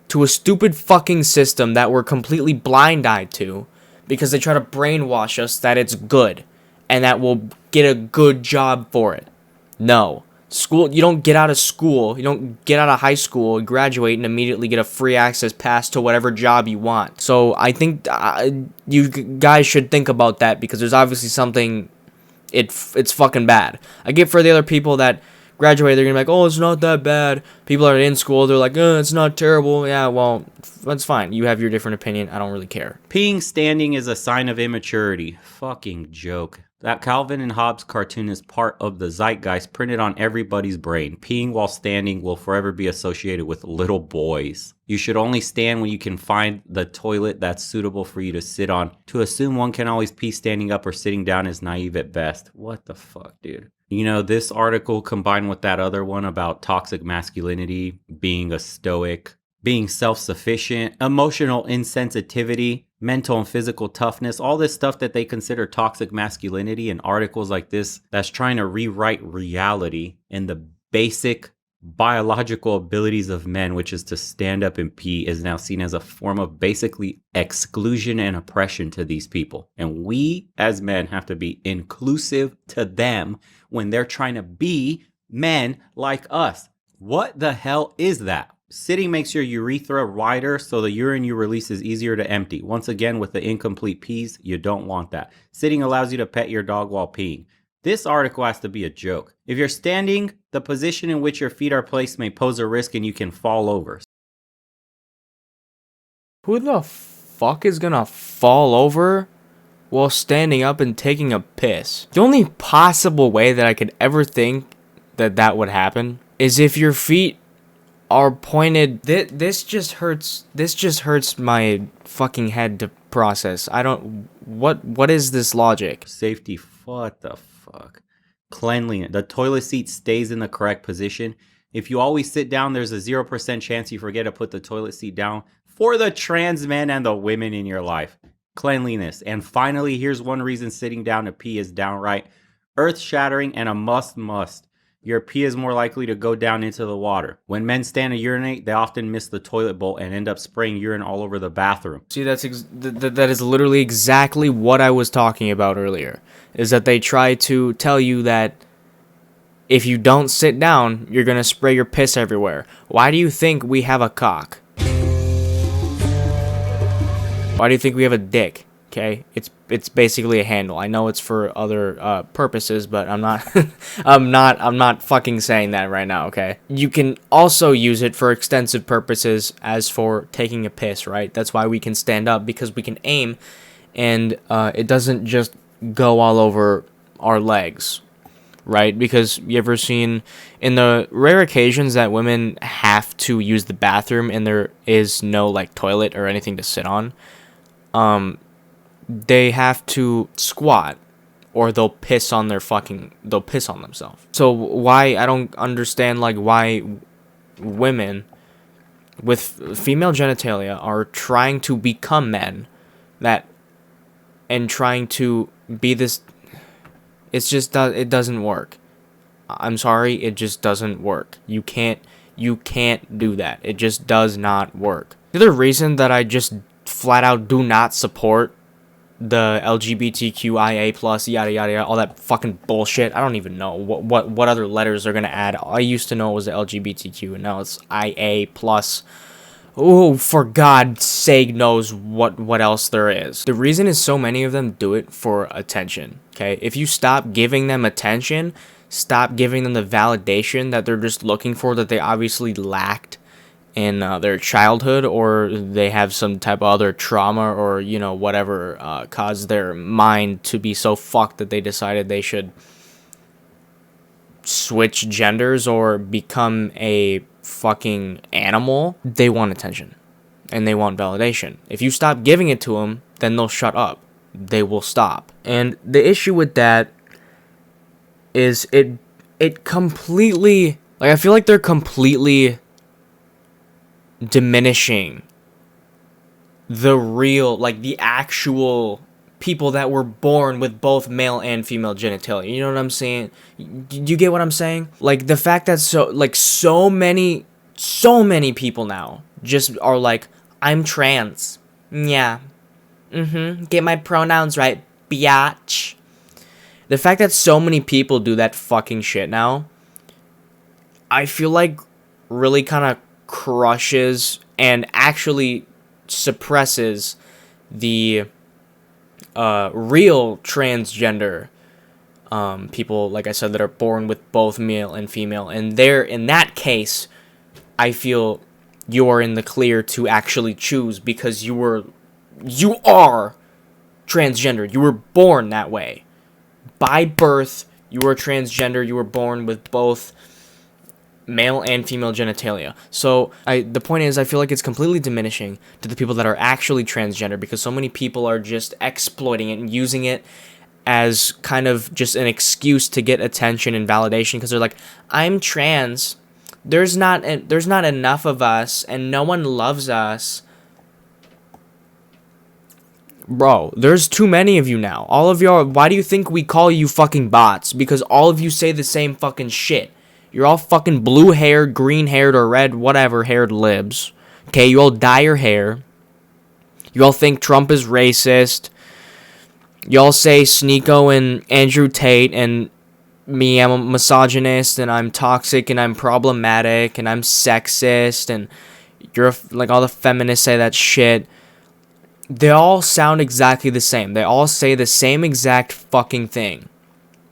to a stupid fucking system that we're completely blind-eyed to, because they try to brainwash us that it's good and that we'll get a good job for it. No. School, you don't get out of school, you don't get out of high school, graduate, and immediately get a free access pass to whatever job you want. So I think you guys should think about that, because there's obviously something, it's fucking bad. I get for the other people that graduate, they're gonna be like, oh, it's not that bad. People are in school, they're like, it's not terrible. Yeah, well, that's fine. You have your different opinion. I don't really care. Peeing standing is a sign of immaturity. Fucking joke. That Calvin and Hobbes cartoon is part of the zeitgeist printed on everybody's brain. Peeing while standing will forever be associated with little boys. You should only stand when you can find the toilet that's suitable for you to sit on. To assume one can always pee standing up or sitting down is naive at best. What the fuck, dude? This article combined with that other one about toxic masculinity, being a stoic, being self-sufficient, emotional insensitivity, mental and physical toughness, all this stuff that they consider toxic masculinity, in articles like this that's trying to rewrite reality and the basic biological abilities of men, which is to stand up and pee, is now seen as a form of basically exclusion and oppression to these people. And we as men have to be inclusive to them when they're trying to be men like us. What the hell is that? Sitting makes your urethra wider so the urine you release is easier to empty. Once again, with the incomplete pees, you don't want that. Sitting allows you to pet your dog while peeing. This article has to be a joke. If you're standing, the position in which your feet are placed may pose a risk and you can fall over. Who the fuck is gonna fall over while standing up and taking a piss? The only possible way that I could ever think that would happen is if your feet are pointed. This just hurts my fucking head to process. I don't. What is this logic? Safety. What the fuck? Cleanliness. The toilet seat stays in the correct position. If you always sit down, there's a 0% chance you forget to put the toilet seat down. For the trans men and the women in your life. Cleanliness. And finally, here's one reason sitting down to pee is downright earth-shattering and a must. Your pee is more likely to go down into the water. When men stand to urinate, they often miss the toilet bowl and end up spraying urine all over the bathroom. See, that is literally exactly what I was talking about earlier. Is that they try to tell you that if you don't sit down, you're gonna spray your piss everywhere. Why do you think we have a cock? Why do you think we have a dick? Okay, it's basically a handle. I know it's for other purposes, but I'm not I'm not fucking saying that right now. Okay, you can also use it for extensive purposes, as for taking a piss. Right, that's why we can stand up, because we can aim, and it doesn't just go all over our legs. right? Because you ever seen, in the rare occasions that women have to use the bathroom and there is no like toilet or anything to sit on, they have to squat or they'll piss on themselves. So why, I don't understand like why women with female genitalia are trying to become men that and trying to be this. It doesn't work. I'm sorry, it just doesn't work. You can't do that. It just does not work. The other reason that I just flat out do not support the LGBTQIA plus yada yada yada, all that fucking bullshit. I don't even know what other letters they're gonna add. I used to know it was the LGBTQ, and now it's IA plus. Oh, for God's sake knows what else there is. The reason is so many of them do it for attention. Okay, if you stop giving them attention, stop giving them the validation that they're just looking for, that they obviously lacked in their childhood, or they have some type of other trauma, or whatever caused their mind to be so fucked that they decided they should switch genders or become a fucking animal. They want attention and they want validation. If you stop giving it to them, then they'll shut up. They will stop. And the issue with that is it completely, like, I feel like they're completely diminishing the real, like, the actual people that were born with both male and female genitalia. You know what I'm saying? You get what I'm saying? Like, the fact that so many people now just are like, I'm trans. Yeah. Get my pronouns right, biatch. The fact that so many people do that fucking shit now, I feel like really kind of crushes and actually suppresses the real transgender people, like I said, that are born with both male and female. And in that case, I feel you are in the clear to actually choose, because you are transgender. You were born that way. By birth, you were transgender. You were born with both male and female genitalia. So the point is, I feel like it's completely diminishing to the people that are actually transgender, because so many people are just exploiting it and using it as kind of just an excuse to get attention and validation, because they're like, I'm trans. There's not enough of us and no one loves us. Bro, there's too many of you now. All of y'all, why do you think we call you fucking bots? Because all of you say the same fucking shit. You're all fucking blue-haired, green-haired, or red, whatever-haired libs. Okay, you all dye your hair. You all think Trump is racist. You all say Sneeko and Andrew Tate, and me, I'm a misogynist, and I'm toxic, and I'm problematic, and I'm sexist, and you're like, all the feminists say that shit. They all sound exactly the same. They all say the same exact fucking thing.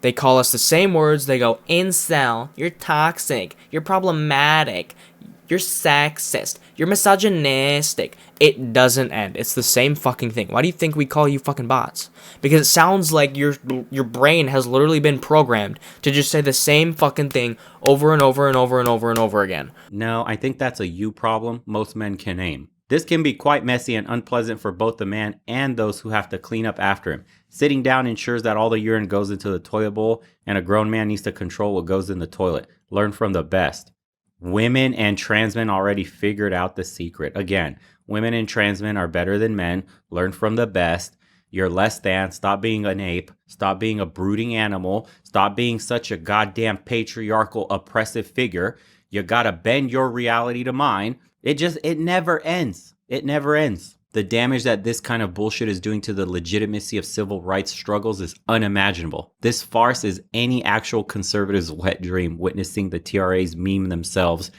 They call us the same words. They go, incel, you're toxic, you're problematic, you're sexist, you're misogynistic. It doesn't end. It's the same fucking thing. Why do you think we call you fucking bots? Because it sounds like your brain has literally been programmed to just say the same fucking thing over and over and over and over and over again. No, I think that's a you problem most men can name. This can be quite messy and unpleasant for both the man and those who have to clean up after him. Sitting down ensures that all the urine goes into the toilet bowl, and a grown man needs to control what goes in the toilet. Learn from the best. Women and trans men already figured out the secret. Again, women and trans men are better than men. Learn from the best. You're less than. Stop being an ape. Stop being a brooding animal. Stop being such a goddamn patriarchal, oppressive figure. You gotta bend your reality to mine. It never ends. It never ends. The damage that this kind of bullshit is doing to the legitimacy of civil rights struggles is unimaginable. This farce is any actual conservative's wet dream, witnessing the TRAs meme themselves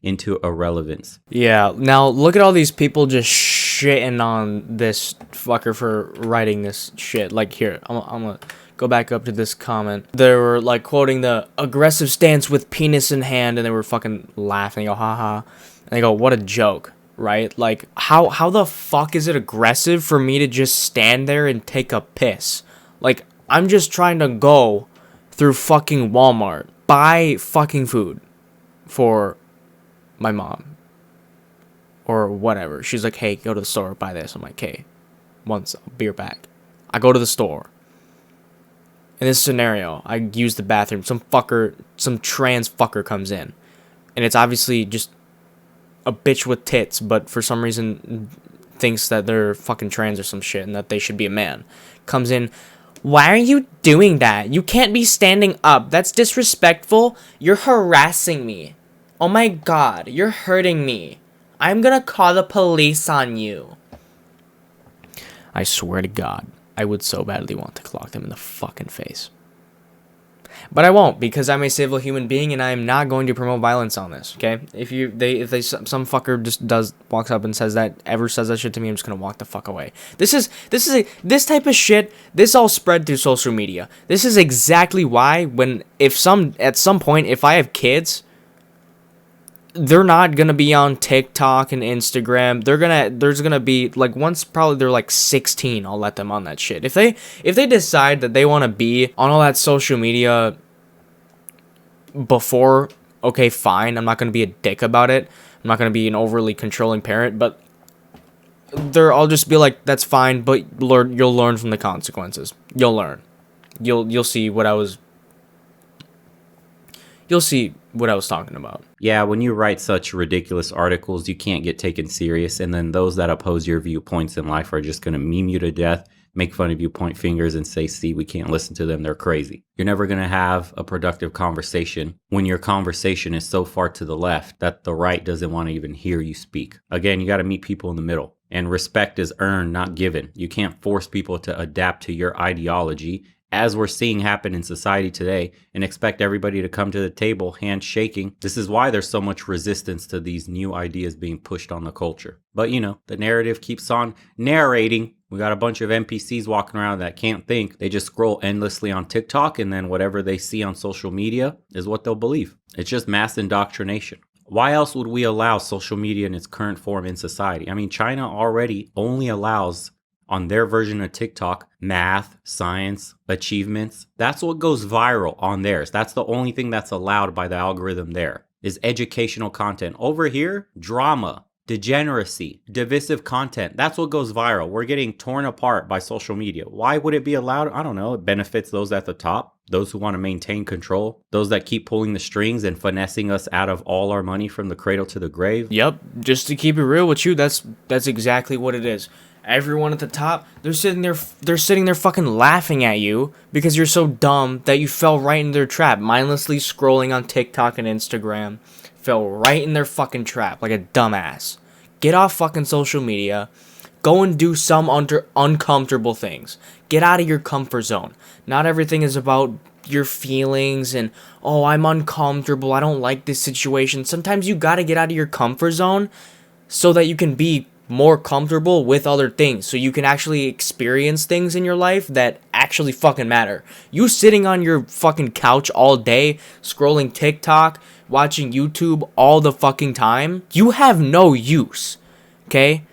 into irrelevance. Yeah, now look at all these people just shitting on this fucker for writing this shit. Like, here, I'm gonna go back up to this comment. They were like quoting the aggressive stance with penis in hand, and they were fucking laughing. They go, haha. And they go, what a joke, right? Like, how the fuck is it aggressive for me to just stand there and take a piss? Like, I'm just trying to go through fucking Walmart, buy fucking food for my mom or whatever. She's like, hey, go to the store, buy this. I'm like, hey, once, I'll be right back. I go to the store. In this scenario, I use the bathroom. Some trans fucker comes in. And it's obviously just a bitch with tits, but for some reason thinks that they're fucking trans or some shit and that they should be a man. Comes in, why are you doing that? You can't be standing up. That's disrespectful. You're harassing me. Oh my god, you're hurting me. I'm gonna call the police on you. I swear to God, I would so badly want to clock them in the fucking face. But I won't, because I'm a civil human being and I am not going to promote violence on this, okay? If some fucker just walks up and says that shit to me, I'm just gonna walk the fuck away. This type of shit, this all spread through social media. This is exactly why at some point if I have kids, they're not gonna be on TikTok and Instagram. There's gonna be like, once probably they're like 16, I'll let them on that shit. If they decide that they want to be on all that social media before, okay, fine. I'm not gonna be a dick about it. I'm not gonna be an overly controlling parent, but I'll just be like, that's fine, but you'll learn from the consequences. You'll learn. You'll see what I was. You'll see what I was talking about. Yeah, when you write such ridiculous articles, you can't get taken serious. And then those that oppose your viewpoints in life are just going to meme you to death, make fun of you, point fingers, and say, see, we can't listen to them. They're crazy. You're never going to have a productive conversation when your conversation is so far to the left that the right doesn't want to even hear you speak. Again, you got to meet people in the middle. And respect is earned, not given. You can't force people to adapt to your ideology, as we're seeing happen in society today, and expect everybody to come to the table handshaking. This is why there's so much resistance to these new ideas being pushed on the culture. But the narrative keeps on narrating. We got a bunch of NPCs walking around that can't think. They just scroll endlessly on TikTok, and then whatever they see on social media is what they'll believe. It's just mass indoctrination. Why else would we allow social media in its current form in society? I mean, China already only allows, on their version of TikTok, math, science, achievements. That's what goes viral on theirs. That's the only thing that's allowed by the algorithm there, is educational content. Over here, drama, degeneracy, divisive content. That's what goes viral. We're getting torn apart by social media. Why would it be allowed? I don't know. It benefits those at the top, those who want to maintain control, those that keep pulling the strings and finessing us out of all our money from the cradle to the grave. Yep, just to keep it real with you, that's exactly what it is. Everyone at the top, they're sitting there fucking laughing at you because you're so dumb that you fell right in their trap, mindlessly scrolling on TikTok and Instagram. Fell right in their fucking trap like a dumbass. Get off fucking social media. Go and do some uncomfortable things. Get out of your comfort zone. Not everything is about your feelings and, oh, I'm uncomfortable, I don't like this situation. Sometimes you gotta get out of your comfort zone so that you can be more comfortable with other things, so you can actually experience things in your life that actually fucking matter. You sitting on your fucking couch all day, scrolling TikTok, watching YouTube all the fucking time, you have no use, okay?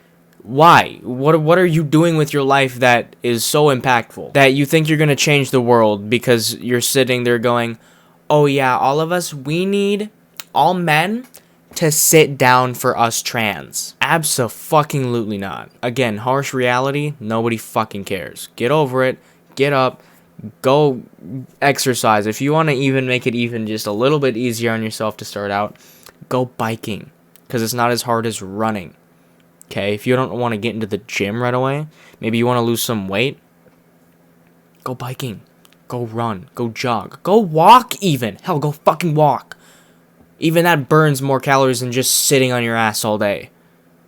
Why? What are you doing with your life that is so impactful that you think you're gonna change the world because you're sitting there going, oh yeah, all of us, we need all men to sit down for us trans? Abso-fucking-lutely not. Again, harsh reality, nobody fucking cares. Get over it, get up, go exercise. If you want to even make it even just a little bit easier on yourself to start out, go biking, because it's not as hard as running. Okay, if you don't want to get into the gym right away, maybe you want to lose some weight, go biking, go run, go jog, go walk even. Hell, go fucking walk. Even that burns more calories than just sitting on your ass all day.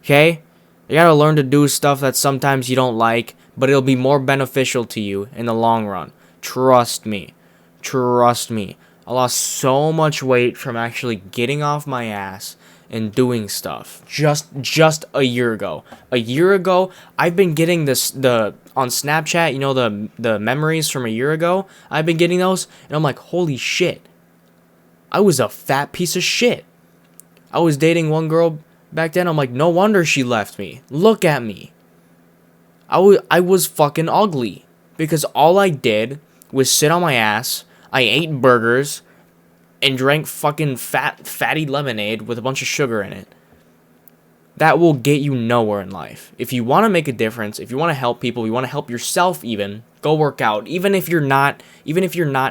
Okay? You gotta learn to do stuff that sometimes you don't like, but it'll be more beneficial to you in the long run. Trust me. Trust me. I lost so much weight from actually getting off my ass and doing stuff. Just a year ago. A year ago, I've been getting on Snapchat, the memories from a year ago. I've been getting those, and I'm like, holy shit. I was a fat piece of shit. I was dating one girl back then. I'm like, no wonder she left me. Look at me. I was fucking ugly. Because all I did was sit on my ass. I ate burgers and drank fucking fatty lemonade with a bunch of sugar in it. That will get you nowhere in life. If you want to make a difference, if you want to help people, you want to help yourself even, go work out. Even if you're not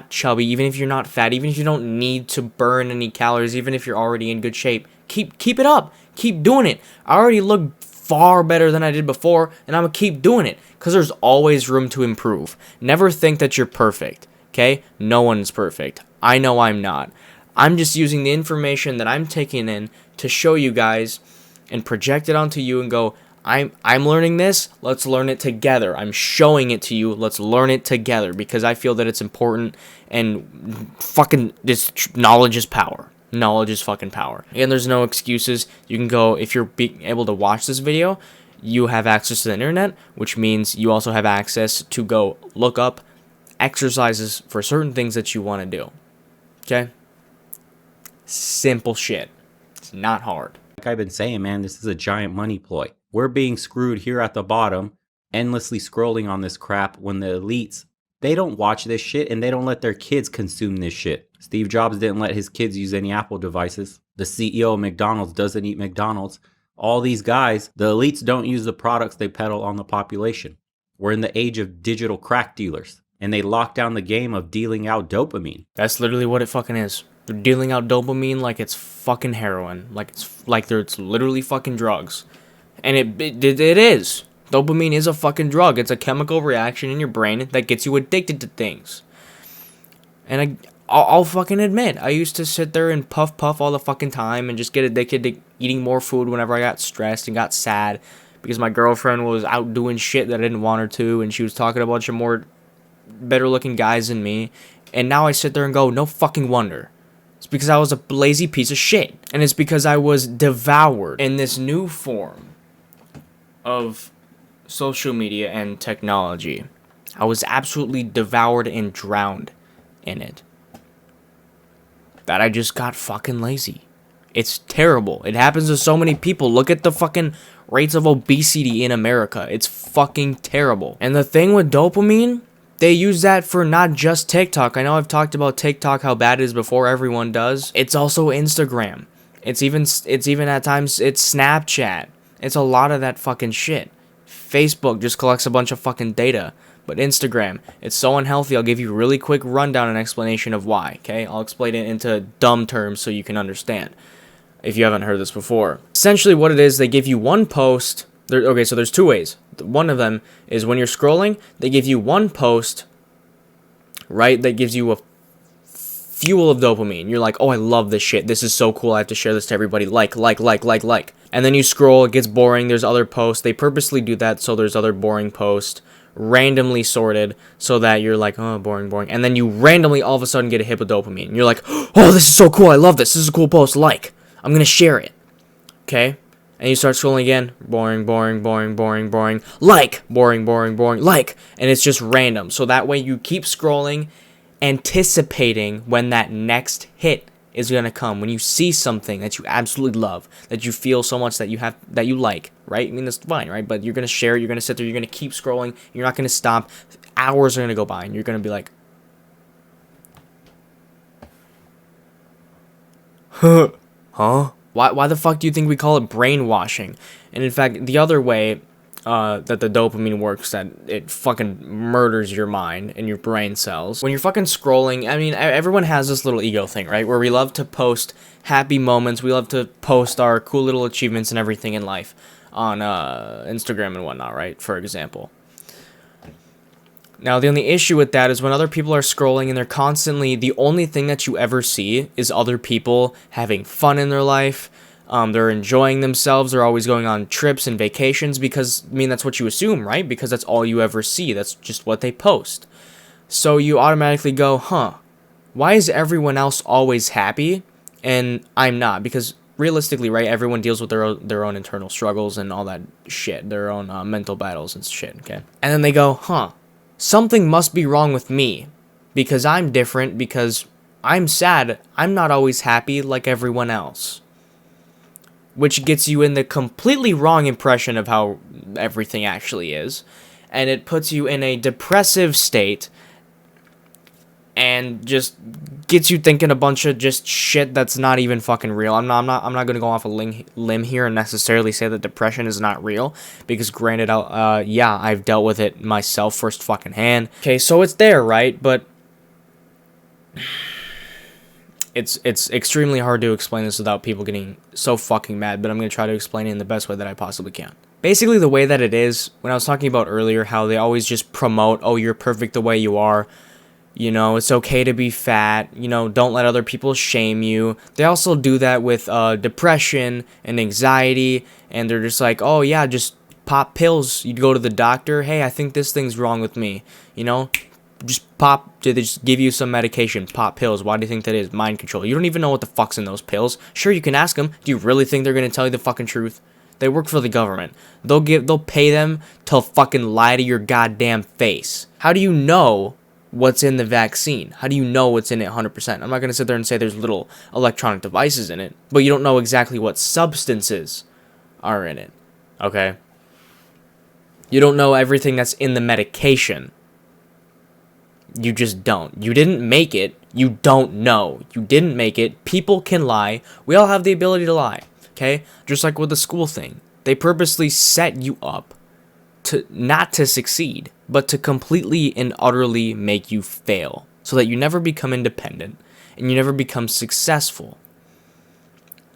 chubby, even if you're not fat, even if you don't need to burn any calories, even if you're already in good shape, keep it up. Keep doing it. I already look far better than I did before, and I'm going to keep doing it because there's always room to improve. Never think that you're perfect, okay? No one's perfect. I know I'm not. I'm just using the information that I'm taking in to show you guys and project it onto you and go, I'm learning this, let's learn it together. I'm showing it to you, let's learn it together, because I feel that it's important, and fucking this knowledge is power. Knowledge is fucking power. And there's no excuses. You can go, if you're able to watch this video, you have access to the internet, which means you also have access to go look up exercises for certain things that you want to do. Okay? Simple shit. It's not hard. Like I've been saying, man, this is a giant money ploy. We're being screwed here at the bottom, endlessly scrolling on this crap, when the elites, they don't watch this shit and they don't let their kids consume this shit. Steve Jobs didn't let his kids use any Apple devices. The CEO of McDonald's doesn't eat McDonald's. All these guys, the elites don't use the products they peddle on the population. We're in the age of digital crack dealers, and they lock down the game of dealing out dopamine. That's literally what it fucking is. They're dealing out dopamine like it's fucking heroin. It's literally fucking drugs. And it is. Dopamine is a fucking drug. It's a chemical reaction in your brain that gets you addicted to things. And I'll fucking admit, I used to sit there and puff all the fucking time and just get addicted to eating more food whenever I got stressed and got sad because my girlfriend was out doing shit that I didn't want her to, and she was talking to a bunch of more better looking guys than me. And now I sit there and go, no fucking wonder. It's because I was a lazy piece of shit. And it's because I was devoured in this new form of social media and technology. I was absolutely devoured and drowned in it. That I just got fucking lazy. It's terrible. It happens to so many people. Look at the fucking rates of obesity in America. It's fucking terrible. And the thing with dopamine, they use that for not just TikTok. I know I've talked about TikTok, how bad it is before everyone does. It's also Instagram. It's even at times, it's Snapchat. It's a lot of that fucking shit. Facebook just collects a bunch of fucking data. But Instagram, it's so unhealthy. I'll give you a really quick rundown and explanation of why, okay? I'll explain it into dumb terms so you can understand, if you haven't heard this before. Essentially what it is, they give you one post. Okay, so there's two ways. One of them is when you're scrolling, they give you one post, right, that gives you a fuel of dopamine. You're like, oh, I love this shit. This is so cool. I have to share this to everybody. Like. And then you scroll, it gets boring. There's other posts. They purposely do that so there's other boring posts, randomly sorted, so that you're like, oh, boring. And then you randomly all of a sudden get a hit of dopamine. You're like, oh, this is so cool. I love this. This is a cool post. Like, I'm going to share it. Okay? And you start scrolling again. Boring. Like. Boring. Like. And it's just random. So that way you keep scrolling, anticipating when that next hit is going to come. When you see something that you absolutely love, that you feel so much that you like, right? I mean, that's fine, right? But you're going to share it. You're going to sit there. You're going to keep scrolling. You're not going to stop. Hours are going to go by and you're going to be like, huh? Why the fuck do you think we call it brainwashing? And in fact, the other way that the dopamine works, that it fucking murders your mind and your brain cells. When you're fucking scrolling, I mean, everyone has this little ego thing, right? Where we love to post happy moments. We love to post our cool little achievements and everything in life on Instagram and whatnot, right? For example. Now, the only issue with that is when other people are scrolling and they're constantly, the only thing that you ever see is other people having fun in their life. They're enjoying themselves. They're always going on trips and vacations because, I mean, that's what you assume, right? Because that's all you ever see. That's just what they post. So you automatically go, why is everyone else always happy and I'm not? Because realistically, right, everyone deals with their own internal struggles and all that shit, their own mental battles and shit, okay? And then they go, something must be wrong with me because I'm different, because I'm sad. I'm not always happy like everyone else. Which gets you in the completely wrong impression of how everything actually is. And it puts you in a depressive state. and just gets you thinking a bunch of just shit that's not even fucking real. I'm not gonna go off a limb here and necessarily say that depression is not real, because granted, I've dealt with it myself first fucking hand. Okay, so it's there, right? But it's extremely hard to explain this without people getting so fucking mad, but I'm gonna try to explain it in the best way that I possibly can. Basically, the way that it is, when I was talking about earlier, how they always just promote, oh, you're perfect the way you are. You know, it's okay to be fat. You know, don't let other people shame you. They also do that with depression and anxiety. And they're just like, oh, yeah, just pop pills. You go to the doctor. Hey, I think this thing's wrong with me. You know, just pop. They just give you some medication. Pop pills. Why do you think that is? Mind control. You don't even know what the fuck's in those pills. Sure, you can ask them. Do you really think they're going to tell you the fucking truth? They work for the government. They'll pay them to fucking lie to your goddamn face. How do you know what's in the vaccine? How do you know what's in it 100%? I'm not going to sit there and say there's little electronic devices in it, but you don't know exactly what substances are in it, okay? You don't know everything that's in the medication. You just don't. You didn't make it. You don't know. You didn't make it. People can lie. We all have the ability to lie, okay? Just like with the school thing. They purposely set you up to not to succeed, but to completely and utterly make you fail, so that you never become independent and you never become successful.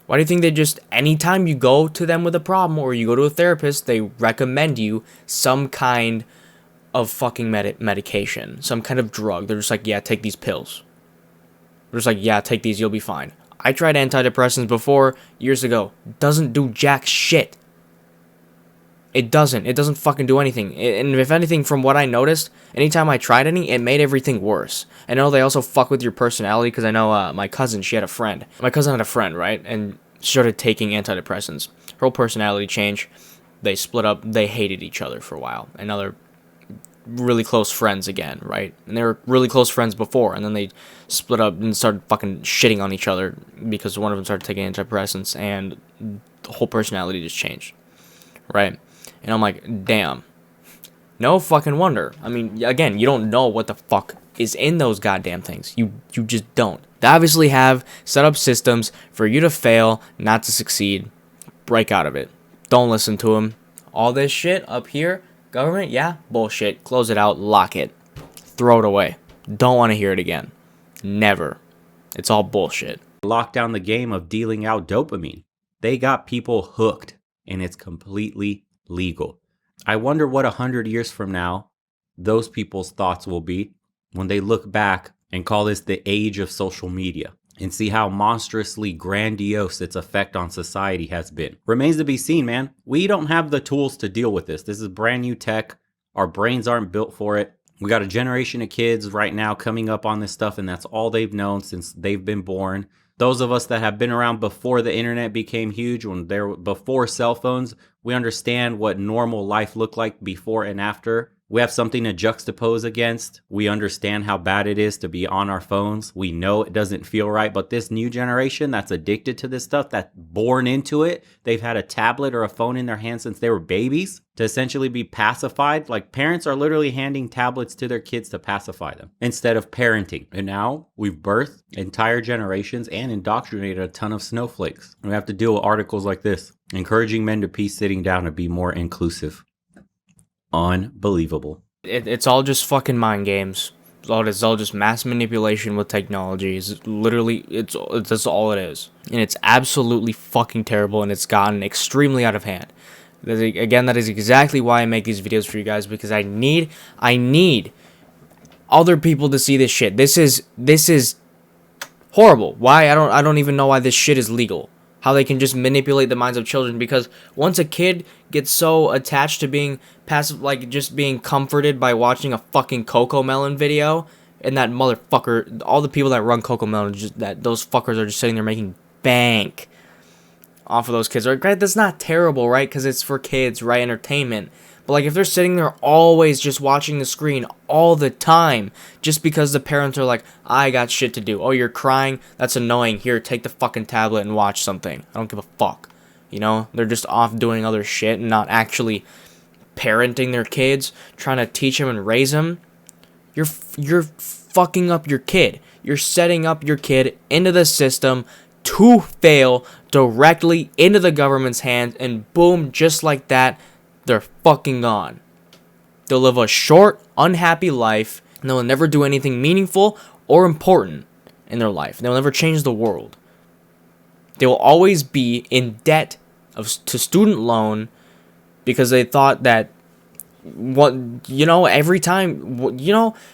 Why do you think they just, anytime you go to them with a problem or you go to a therapist, they recommend you some kind of fucking medication, some kind of drug? They're just like, yeah, take these pills. They're just like, yeah, take these, you'll be fine. I tried antidepressants before, years ago. Doesn't do jack shit. It doesn't fucking do anything. And if anything, from what I noticed, anytime I tried any, it made everything worse. I know they also fuck with your personality, because I know my cousin, she had a friend. My cousin had a friend, right? And she started taking antidepressants. Her whole personality changed. They split up. They hated each other for a while. And now they're really close friends again, right? And they were really close friends before, and then they split up and started fucking shitting on each other because one of them started taking antidepressants, and the whole personality just changed, right? And I'm like, damn. No fucking wonder. I mean, again, you don't know what the fuck is in those goddamn things. You just don't. They obviously have set up systems for you to fail, not to succeed. Break out of it. Don't listen to them. All this shit up here, government, yeah, bullshit. Close it out, lock it. Throw it away. Don't want to hear it again. Never. It's all bullshit. Lock down the game of dealing out dopamine. They got people hooked, and it's completely legal. I wonder what 100 years from now those people's thoughts will be when they look back and call this the age of social media, and see how monstrously grandiose its effect on society has been. Remains to be seen, man. We don't have the tools to deal with this. This is brand new tech. Our brains aren't built for it. We got a generation of kids right now coming up on this stuff, and that's all they've known since they've been born. Those of us that have been around before the internet became huge, when there before cell phones, we understand what normal life looked like before and after. We have something to juxtapose against. We understand how bad it is to be on our phones. We know it doesn't feel right, but this new generation that's addicted to this stuff, that's born into it, they've had a tablet or a phone in their hands since they were babies to essentially be pacified. Like, parents are literally handing tablets to their kids to pacify them instead of parenting. And now we've birthed entire generations and indoctrinated a ton of snowflakes. We have to deal with articles like this, encouraging men to peace sitting down and be more inclusive. Unbelievable. It's all just fucking mind games. It's all just mass manipulation with technology. It's literally, that's all it is. And it's absolutely fucking terrible, and it's gotten extremely out of hand. Again, that is exactly why I make these videos for you guys, because I need other people to see this shit. This is horrible. Why? I don't even know why this shit is legal. How they can just manipulate the minds of children, because once a kid gets so attached to being passive, like just being comforted by watching a fucking CoComelon video, and that motherfucker, all the people that run CoComelon, just that those fuckers are just sitting there making bank off of those kids. Right? That's not terrible, right? Because it's for kids, right? Entertainment. But like, if they're sitting there always just watching the screen all the time, just because the parents are like, I got shit to do. Oh, you're crying? That's annoying. Here, take the fucking tablet and watch something. I don't give a fuck. You know? They're just off doing other shit and not actually parenting their kids, trying to teach them and raise them. You're fucking up your kid. You're setting up your kid into the system to fail directly into the government's hands, and boom, just like that, they're fucking gone. They'll live a short, unhappy life, and they'll never do anything meaningful or important in their life. They'll never change the world. They will always be in debt to student loan because they thought that every time,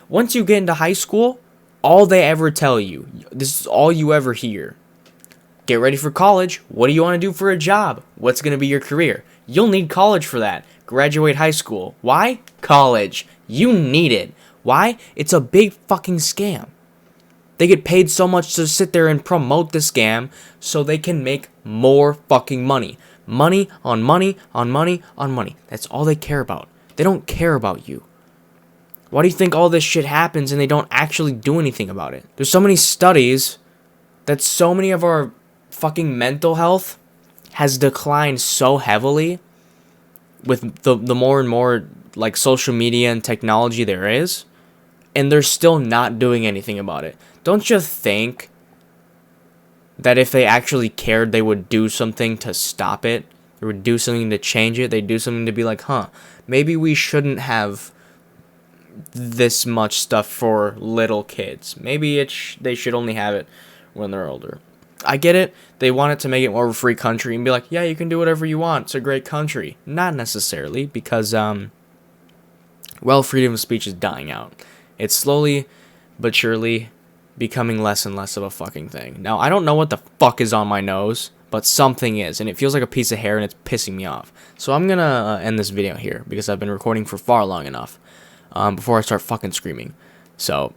once you get into high school, all they ever tell you, this is all you ever hear. Get ready for college. What do you want to do for a job? What's going to be your career? You'll need college for that. Graduate high school. Why? College. You need it. Why? It's a big fucking scam. They get paid so much to sit there and promote the scam so they can make more fucking money. Money on money on money on money. That's all they care about. They don't care about you. Why do you think all this shit happens and they don't actually do anything about it? There's so many studies that so many of our fucking mental health has declined so heavily with the more and more like social media and technology there is, and they're still not doing anything about it. Don't you think that if they actually cared, they would do something to stop it? They would do something to change it? They'd do something to be like, maybe we shouldn't have this much stuff for little kids. Maybe they should only have it when they're older. I get it. They want it to make it more of a free country and be like, yeah, you can do whatever you want. It's a great country. Not necessarily, because, freedom of speech is dying out. It's slowly but surely becoming less and less of a fucking thing. Now, I don't know what the fuck is on my nose, but something is, and it feels like a piece of hair, and it's pissing me off. So I'm gonna end this video here, because I've been recording for far long enough, before I start fucking screaming. So,